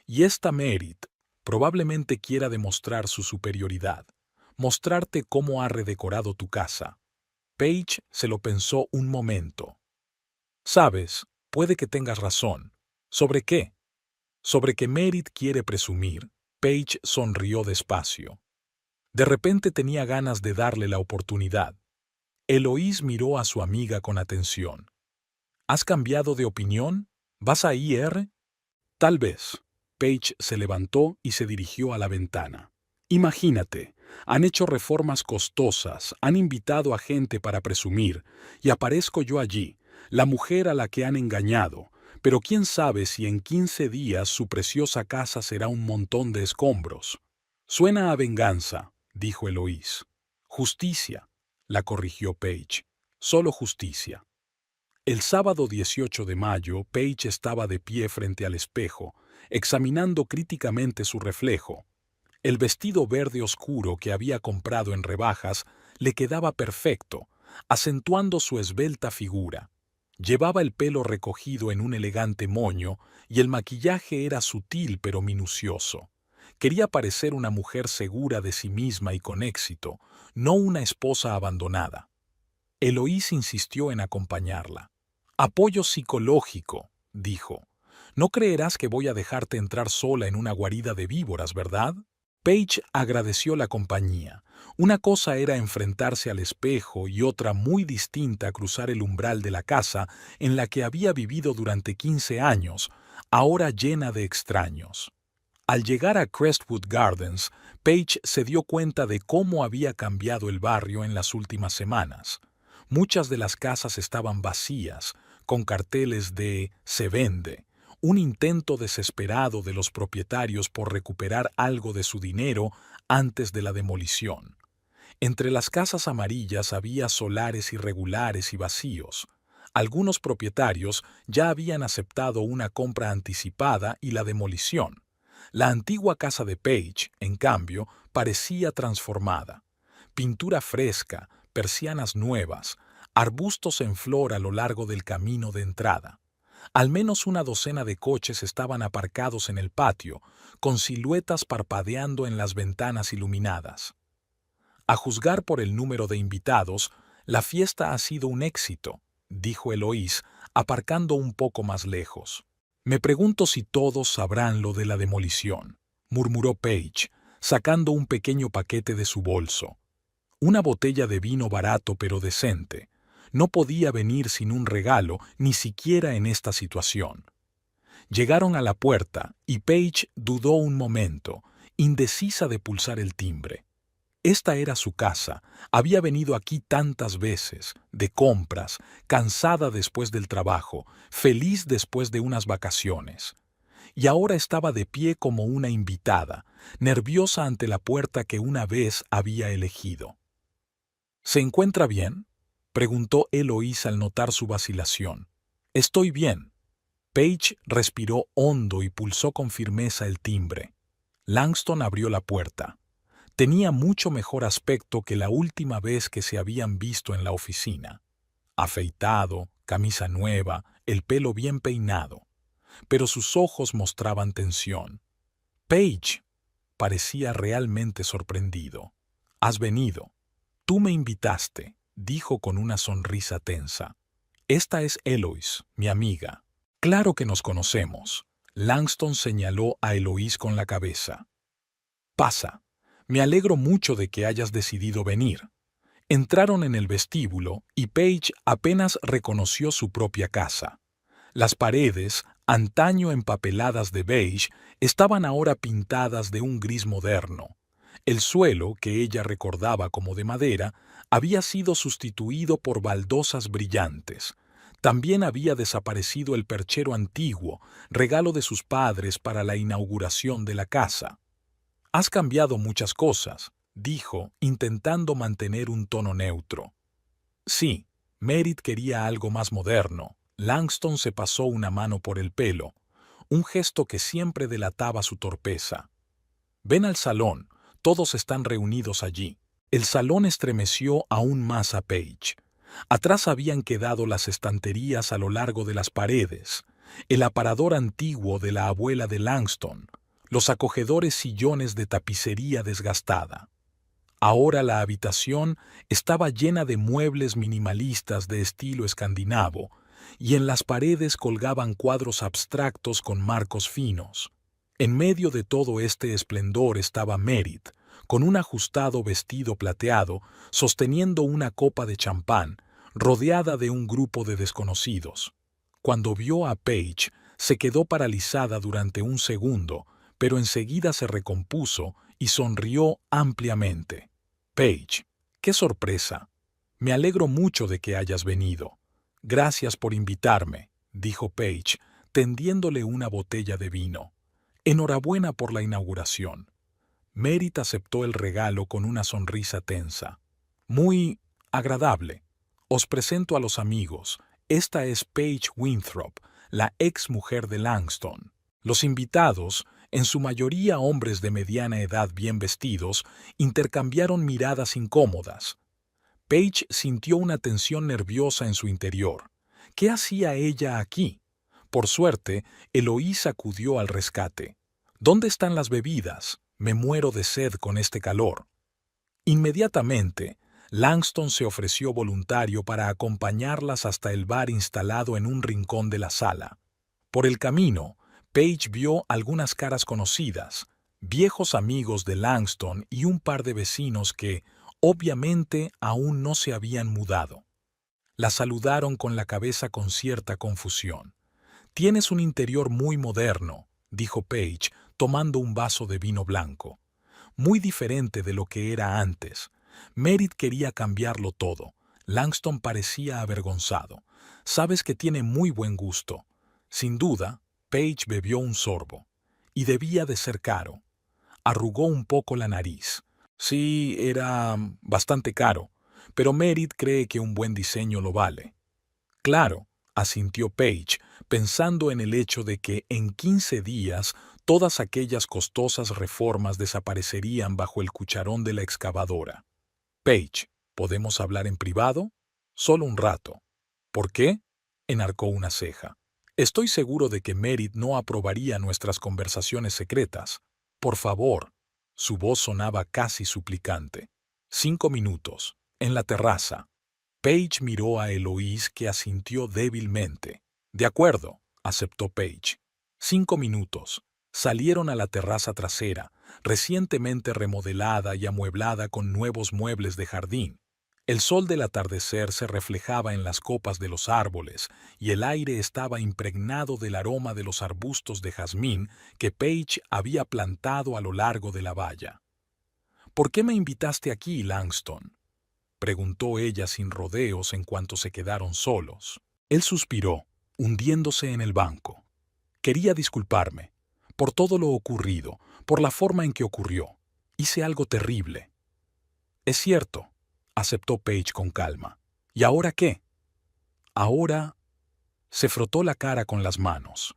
«Y esta Merritt probablemente quiera demostrar su superioridad, mostrarte cómo ha redecorado tu casa». Paige se lo pensó un momento. «Sabes, puede que tengas razón. ¿Sobre qué?» «Sobre que Merritt quiere presumir». Paige sonrió despacio. De repente tenía ganas de darle la oportunidad. Eloise miró a su amiga con atención. «¿Has cambiado de opinión? ¿Vas a ir?» «Tal vez». Paige se levantó y se dirigió a la ventana. «Imagínate, han hecho reformas costosas, han invitado a gente para presumir, y aparezco yo allí, la mujer a la que han engañado, pero quién sabe si en 15 días su preciosa casa será un montón de escombros». «Suena a venganza», dijo Eloise. «Justicia», la corrigió Paige. «Solo justicia». El sábado 18 de mayo, Paige estaba de pie frente al espejo, examinando críticamente su reflejo. El vestido verde oscuro que había comprado en rebajas le quedaba perfecto, acentuando su esbelta figura. Llevaba el pelo recogido en un elegante moño y el maquillaje era sutil pero minucioso. Quería parecer una mujer segura de sí misma y con éxito, no una esposa abandonada. Eloise insistió en acompañarla. «Apoyo psicológico», dijo. «No creerás que voy a dejarte entrar sola en una guarida de víboras, ¿verdad?» Paige agradeció la compañía. Una cosa era enfrentarse al espejo y otra muy distinta cruzar el umbral de la casa en la que había vivido durante 15 años, ahora llena de extraños. Al llegar a Crestwood Gardens, Paige se dio cuenta de cómo había cambiado el barrio en las últimas semanas. Muchas de las casas estaban vacías, con carteles de «se vende», un intento desesperado de los propietarios por recuperar algo de su dinero antes de la demolición. Entre las casas amarillas había solares irregulares y vacíos. Algunos propietarios ya habían aceptado una compra anticipada y la demolición. La antigua casa de Paige, en cambio, parecía transformada. Pintura fresca, persianas nuevas, arbustos en flor a lo largo del camino de entrada. Al menos una docena de coches estaban aparcados en el patio, con siluetas parpadeando en las ventanas iluminadas. «A juzgar por el número de invitados, la fiesta ha sido un éxito», dijo Eloise, aparcando un poco más lejos. «Me pregunto si todos sabrán lo de la demolición», murmuró Paige, sacando un pequeño paquete de su bolso. Una botella de vino barato pero decente. No podía venir sin un regalo, ni siquiera en esta situación. Llegaron a la puerta y Paige dudó un momento, indecisa de pulsar el timbre. Esta era su casa, había venido aquí tantas veces, de compras, cansada después del trabajo, feliz después de unas vacaciones. Y ahora estaba de pie como una invitada, nerviosa ante la puerta que una vez había elegido. «¿Se encuentra bien?», preguntó Eloise al notar su vacilación. «Estoy bien». Paige respiró hondo y pulsó con firmeza el timbre. Langston abrió la puerta. Tenía mucho mejor aspecto que la última vez que se habían visto en la oficina. Afeitado, camisa nueva, el pelo bien peinado. Pero sus ojos mostraban tensión. Paige parecía realmente sorprendido. «Has venido. Tú me invitaste», dijo con una sonrisa tensa. «Esta es Eloise, mi amiga. Claro que nos conocemos». Langston señaló a Eloise con la cabeza. «Pasa. Me alegro mucho de que hayas decidido venir». Entraron en el vestíbulo y Paige apenas reconoció su propia casa. Las paredes, antaño empapeladas de beige, estaban ahora pintadas de un gris moderno. El suelo, que ella recordaba como de madera, había sido sustituido por baldosas brillantes. También había desaparecido el perchero antiguo, regalo de sus padres para la inauguración de la casa. «Has cambiado muchas cosas», dijo, intentando mantener un tono neutro. Sí, Merit quería algo más moderno. Langston se pasó una mano por el pelo, un gesto que siempre delataba su torpeza. «Ven al salón, todos están reunidos allí». El salón estremeció aún más a Paige. Atrás habían quedado las estanterías a lo largo de las paredes, el aparador antiguo de la abuela de Langston, los acogedores sillones de tapicería desgastada. Ahora la habitación estaba llena de muebles minimalistas de estilo escandinavo, y en las paredes colgaban cuadros abstractos con marcos finos. En medio de todo este esplendor estaba Merit, con un ajustado vestido plateado, sosteniendo una copa de champán, rodeada de un grupo de desconocidos. Cuando vio a Paige, se quedó paralizada durante un segundo, pero enseguida se recompuso y sonrió ampliamente. «Paige, qué sorpresa. Me alegro mucho de que hayas venido. Gracias por invitarme», dijo Paige, tendiéndole una botella de vino. «Enhorabuena por la inauguración». Merit aceptó el regalo con una sonrisa tensa. «Muy agradable. Os presento a los amigos. Esta es Paige Winthrop, la ex mujer de Langston». Los invitados, en su mayoría hombres de mediana edad bien vestidos, intercambiaron miradas incómodas. Paige sintió una tensión nerviosa en su interior. ¿Qué hacía ella aquí? Por suerte, Eloise acudió al rescate. «¿Dónde están las bebidas? Me muero de sed con este calor». Inmediatamente, Langston se ofreció voluntario para acompañarlas hasta el bar instalado en un rincón de la sala. Por el camino, Paige vio algunas caras conocidas, viejos amigos de Langston y un par de vecinos que, obviamente, aún no se habían mudado. La saludaron con la cabeza con cierta confusión. «Tienes un interior muy moderno», dijo Paige, tomando un vaso de vino blanco. «Muy diferente de lo que era antes». Merit quería cambiarlo todo. Langston parecía avergonzado. «Sabes que tiene muy buen gusto». Sin duda, Paige bebió un sorbo. Y debía de ser caro. Arrugó un poco la nariz. Sí, era bastante caro, pero Merit cree que un buen diseño lo vale. «Claro», asintió Paige, pensando en el hecho de que en 15 días todas aquellas costosas reformas desaparecerían bajo el cucharón de la excavadora. «Paige, ¿podemos hablar en privado?» «Solo un rato». «¿Por qué?» enarcó una ceja. «Estoy seguro de que Merit no aprobaría nuestras conversaciones secretas. Por favor». Su voz sonaba casi suplicante. 5 minutos, en la terraza. Paige miró a Eloise, que asintió débilmente. «De acuerdo», aceptó Paige. 5 minutos. Salieron a la terraza trasera, recientemente remodelada y amueblada con nuevos muebles de jardín. El sol del atardecer se reflejaba en las copas de los árboles y el aire estaba impregnado del aroma de los arbustos de jazmín que Paige había plantado a lo largo de la valla. «¿Por qué me invitaste aquí, Langston?», preguntó ella sin rodeos en cuanto se quedaron solos. Él suspiró, hundiéndose en el banco. «Quería disculparme por todo lo ocurrido, por la forma en que ocurrió. Hice algo terrible». «Es cierto», aceptó Paige con calma. «¿Y ahora qué?» «Ahora…» Se frotó la cara con las manos.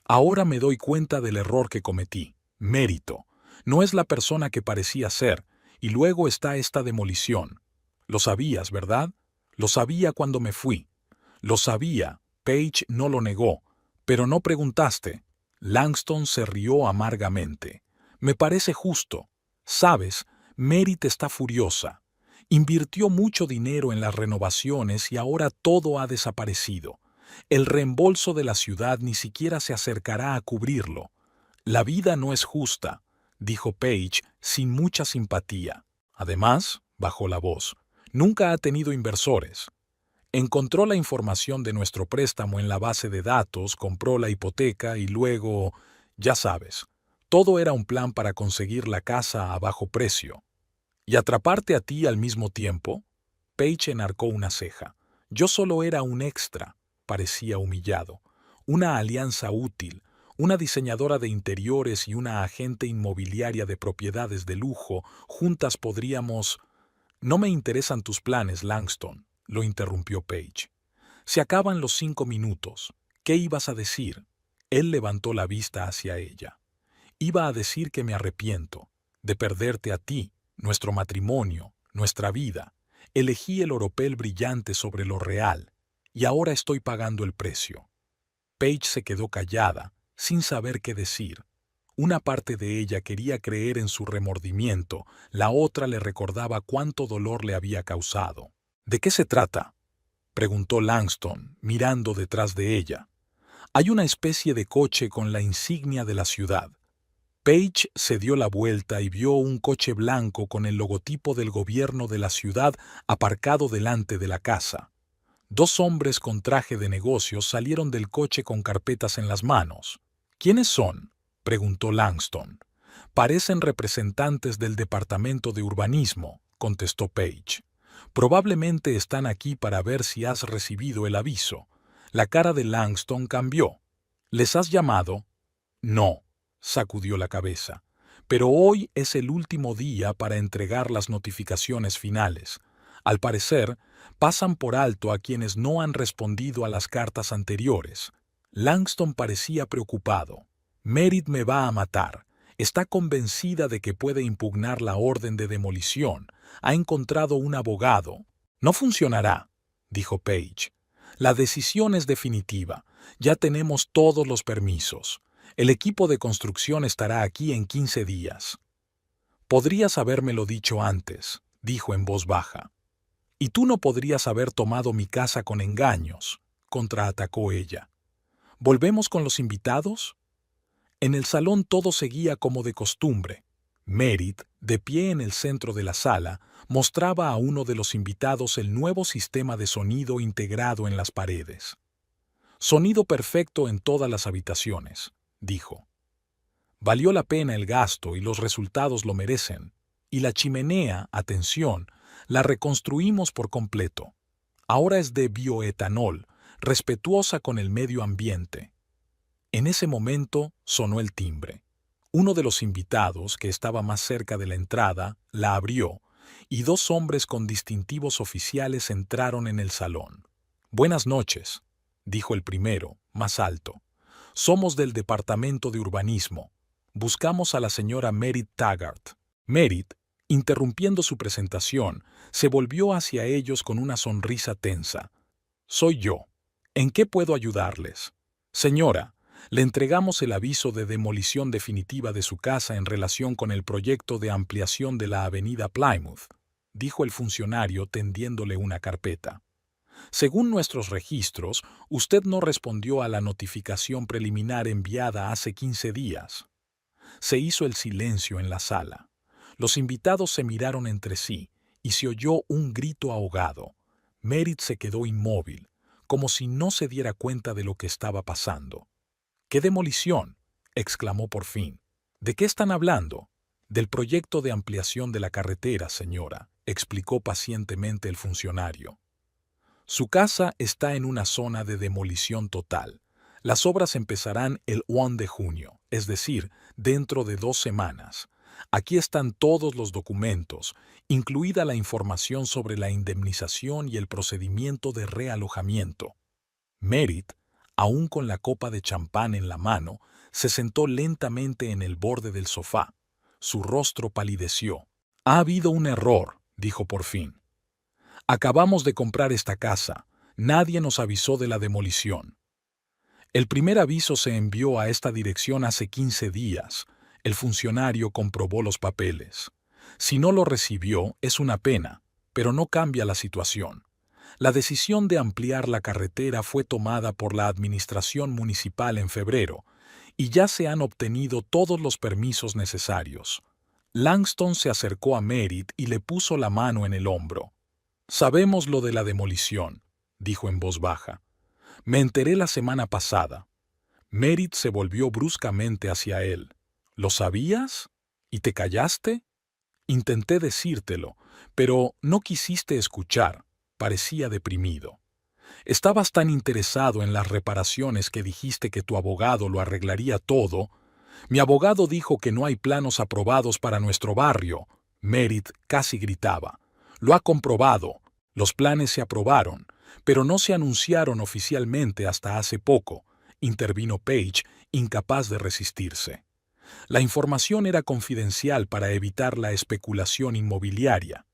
«Ahora me doy cuenta del error que cometí. Mérito. No es la persona que parecía ser, y luego está esta demolición. Lo sabías, ¿verdad? Lo sabía cuando me fui. Lo sabía, Page no lo negó, pero no preguntaste. Langston se rió amargamente. Me parece justo. Sabes, Merit está furiosa. Invirtió mucho dinero en las renovaciones y ahora todo ha desaparecido. El reembolso de la ciudad ni siquiera se acercará a cubrirlo. La vida no es justa, dijo Page sin mucha simpatía. Además, bajó la voz, nunca ha tenido inversores. Encontró la información de nuestro préstamo en la base de datos, compró la hipoteca y luego, ya sabes, todo era un plan para conseguir la casa a bajo precio. ¿Y atraparte a ti al mismo tiempo? Page enarcó una ceja. Yo solo era un extra, parecía humillado. Una alianza útil, una diseñadora de interiores y una agente inmobiliaria de propiedades de lujo, juntas podríamos... No me interesan tus planes, Langston, lo interrumpió Page. Se acaban los 5 minutos. ¿Qué ibas a decir? Él levantó la vista hacia ella. Iba a decir que me arrepiento de perderte a ti, nuestro matrimonio, nuestra vida. Elegí el oropel brillante sobre lo real, y ahora estoy pagando el precio. Page se quedó callada, sin saber qué decir. Una parte de ella quería creer en su remordimiento, la otra le recordaba cuánto dolor le había causado. ¿De qué se trata?, preguntó Langston, mirando detrás de ella. Hay una especie de coche con la insignia de la ciudad. Page se dio la vuelta y vio un coche blanco con el logotipo del gobierno de la ciudad aparcado delante de la casa. 2 hombres con traje de negocios salieron del coche con carpetas en las manos. ¿Quiénes son?, preguntó Langston. Parecen representantes del departamento de urbanismo, contestó Page. Probablemente están aquí para ver si has recibido el aviso. La cara de Langston cambió. ¿Les has llamado? No, sacudió la cabeza. Pero hoy es el último día para entregar las notificaciones finales. Al parecer, pasan por alto a quienes no han respondido a las cartas anteriores. Langston parecía preocupado. Merit me va a matar. Está convencida de que puede impugnar la orden de demolición. Ha encontrado un abogado. No funcionará, dijo Page. La decisión es definitiva. Ya tenemos todos los permisos. El equipo de construcción estará aquí en 15 días. Podrías habérmelo dicho antes, dijo en voz baja. Y tú no podrías haber tomado mi casa con engaños, contraatacó ella. ¿Volvemos con los invitados? En el salón todo seguía como de costumbre. Merit, de pie en el centro de la sala, mostraba a uno de los invitados el nuevo sistema de sonido integrado en las paredes. Sonido perfecto en todas las habitaciones, dijo. Valió la pena el gasto y los resultados lo merecen. Y la chimenea, atención, la reconstruimos por completo. Ahora es de bioetanol, respetuosa con el medio ambiente. En ese momento sonó el timbre. Uno de los invitados, que estaba más cerca de la entrada, la abrió, y 2 hombres con distintivos oficiales entraron en el salón. «Buenas noches», dijo el primero, más alto. «Somos del Departamento de Urbanismo. Buscamos a la señora Merit Taggart». Merit, interrumpiendo su presentación, se volvió hacia ellos con una sonrisa tensa. «Soy yo. ¿En qué puedo ayudarles?» «Señora, le entregamos el aviso de demolición definitiva de su casa en relación con el proyecto de ampliación de la avenida Plymouth», dijo el funcionario tendiéndole una carpeta. «Según nuestros registros, usted no respondió a la notificación preliminar enviada hace 15 días. Se hizo el silencio en la sala. Los invitados se miraron entre sí y se oyó un grito ahogado. Merit se quedó inmóvil, como si no se diera cuenta de lo que estaba pasando. «¿Qué demolición?», exclamó por fin. «¿De qué están hablando?» «Del proyecto de ampliación de la carretera, señora», explicó pacientemente el funcionario. «Su casa está en una zona de demolición total. Las obras empezarán el 1 de junio, es decir, dentro de 2 semanas. Aquí están todos los documentos, incluida la información sobre la indemnización y el procedimiento de realojamiento». Merit, aún con la copa de champán en la mano, se sentó lentamente en el borde del sofá. Su rostro palideció. «Ha habido un error», dijo por fin. «Acabamos de comprar esta casa. Nadie nos avisó de la demolición. El primer aviso se envió a esta dirección hace 15 días. El funcionario comprobó los papeles. Si no lo recibió, es una pena, pero no cambia la situación. La decisión de ampliar la carretera fue tomada por la administración municipal en febrero, y ya se han obtenido todos los permisos necesarios». Langston se acercó a Merritt y le puso la mano en el hombro. «Sabemos lo de la demolición», dijo en voz baja. «Me enteré la semana pasada». Merritt se volvió bruscamente hacia él. «¿Lo sabías? ¿Y te callaste?» «Intenté decírtelo, pero no quisiste escuchar». Parecía deprimido. «Estabas tan interesado en las reparaciones que dijiste que tu abogado lo arreglaría todo». «Mi abogado dijo que no hay planos aprobados para nuestro barrio». Merritt casi gritaba. «Lo ha comprobado. Los planes se aprobaron, pero no se anunciaron oficialmente hasta hace poco», intervino Page, incapaz de resistirse. «La información era confidencial para evitar la especulación inmobiliaria».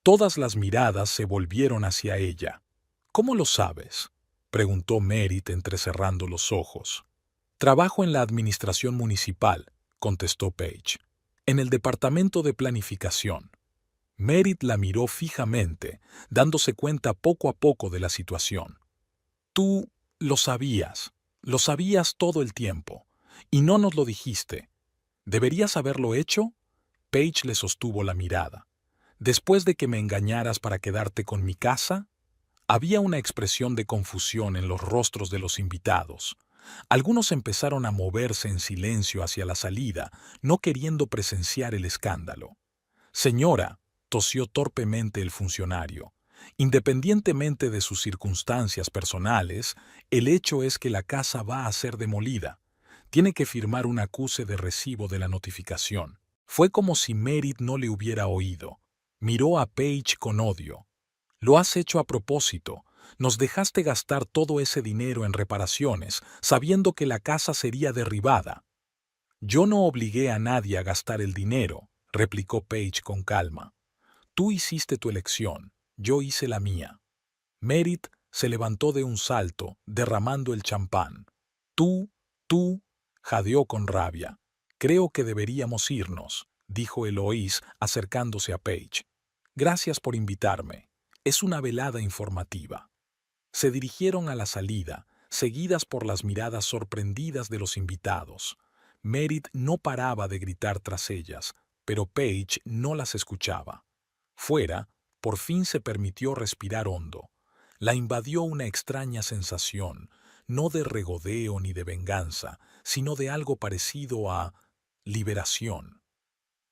Todas las miradas se volvieron hacia ella. «¿Cómo lo sabes?», preguntó Merritt entrecerrando los ojos. «Trabajo en la administración municipal», contestó Page. «En el departamento de planificación». Merritt la miró fijamente, dándose cuenta poco a poco de la situación. «Tú lo sabías todo el tiempo, y no nos lo dijiste. ¿Deberías haberlo hecho?». Page le sostuvo la mirada. «¿Después de que me engañaras para quedarte con mi casa?». Había una expresión de confusión en los rostros de los invitados. Algunos empezaron a moverse en silencio hacia la salida, no queriendo presenciar el escándalo. «Señora», tosió torpemente el funcionario, «independientemente de sus circunstancias personales, el hecho es que la casa va a ser demolida. Tiene que firmar un acuse de recibo de la notificación». Fue como si Merritt no le hubiera oído. Miró a Page con odio. «Lo has hecho a propósito. Nos dejaste gastar todo ese dinero en reparaciones, sabiendo que la casa sería derribada». «Yo no obligué a nadie a gastar el dinero», replicó Page con calma. «Tú hiciste tu elección, yo hice la mía». Merritt se levantó de un salto, derramando el champán. Tú, jadeó con rabia. «Creo que deberíamos irnos», dijo Eloise acercándose a Page. «Gracias por invitarme. Es una velada informativa». Se dirigieron a la salida, seguidas por las miradas sorprendidas de los invitados. Merritt no paraba de gritar tras ellas, pero Page no las escuchaba. Fuera, por fin se permitió respirar hondo. La invadió una extraña sensación, no de regodeo ni de venganza, sino de algo parecido a liberación,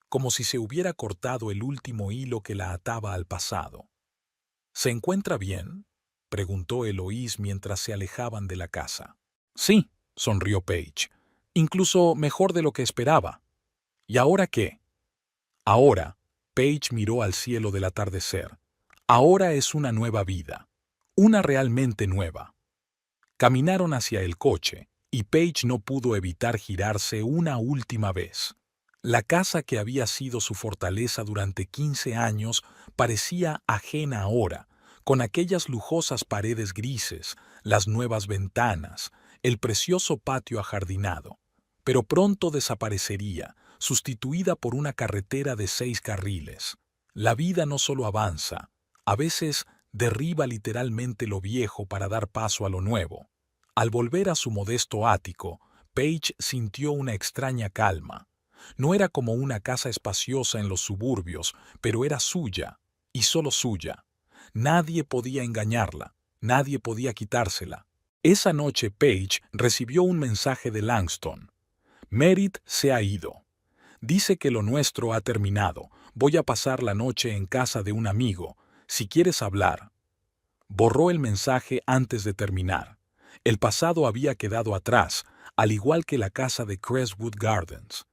como si se hubiera cortado el último hilo que la ataba al pasado. «¿Se encuentra bien?», preguntó Eloise mientras se alejaban de la casa. «Sí», sonrió Page. «Incluso mejor de lo que esperaba». «¿Y ahora qué?». «Ahora», Page miró al cielo del atardecer, «ahora es una nueva vida. Una realmente nueva». Caminaron hacia el coche, y Page no pudo evitar girarse una última vez. La casa que había sido su fortaleza durante 15 años parecía ajena ahora, con aquellas lujosas paredes grises, las nuevas ventanas, el precioso patio ajardinado. Pero pronto desaparecería, sustituida por una carretera de 6 carriles. La vida no solo avanza, a veces derriba literalmente lo viejo para dar paso a lo nuevo. Al volver a su modesto ático, Page sintió una extraña calma. No era como una casa espaciosa en los suburbios, pero era suya, y solo suya. Nadie podía engañarla, nadie podía quitársela. Esa noche Page recibió un mensaje de Langston. «Merritt se ha ido. Dice que lo nuestro ha terminado. Voy a pasar la noche en casa de un amigo. Si quieres hablar». Borró el mensaje antes de terminar. El pasado había quedado atrás, al igual que la casa de Crestwood Gardens.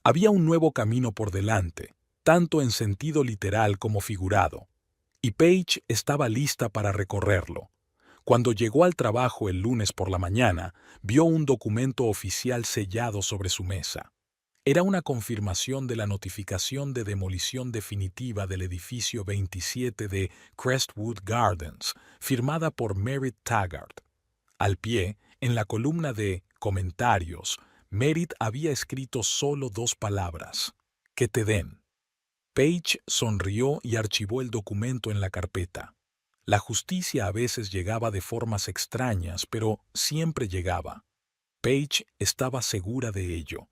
Había un nuevo camino por delante, tanto en sentido literal como figurado, y Page estaba lista para recorrerlo. Cuando llegó al trabajo el lunes por la mañana, vio un documento oficial sellado sobre su mesa. Era una confirmación de la notificación de demolición definitiva del edificio 27 de Crestwood Gardens, firmada por Merritt Taggart. Al pie, en la columna de comentarios, Merritt había escrito solo 2 palabras: que te den. Page sonrió y archivó el documento en la carpeta. La justicia a veces llegaba de formas extrañas, pero siempre llegaba. Page estaba segura de ello.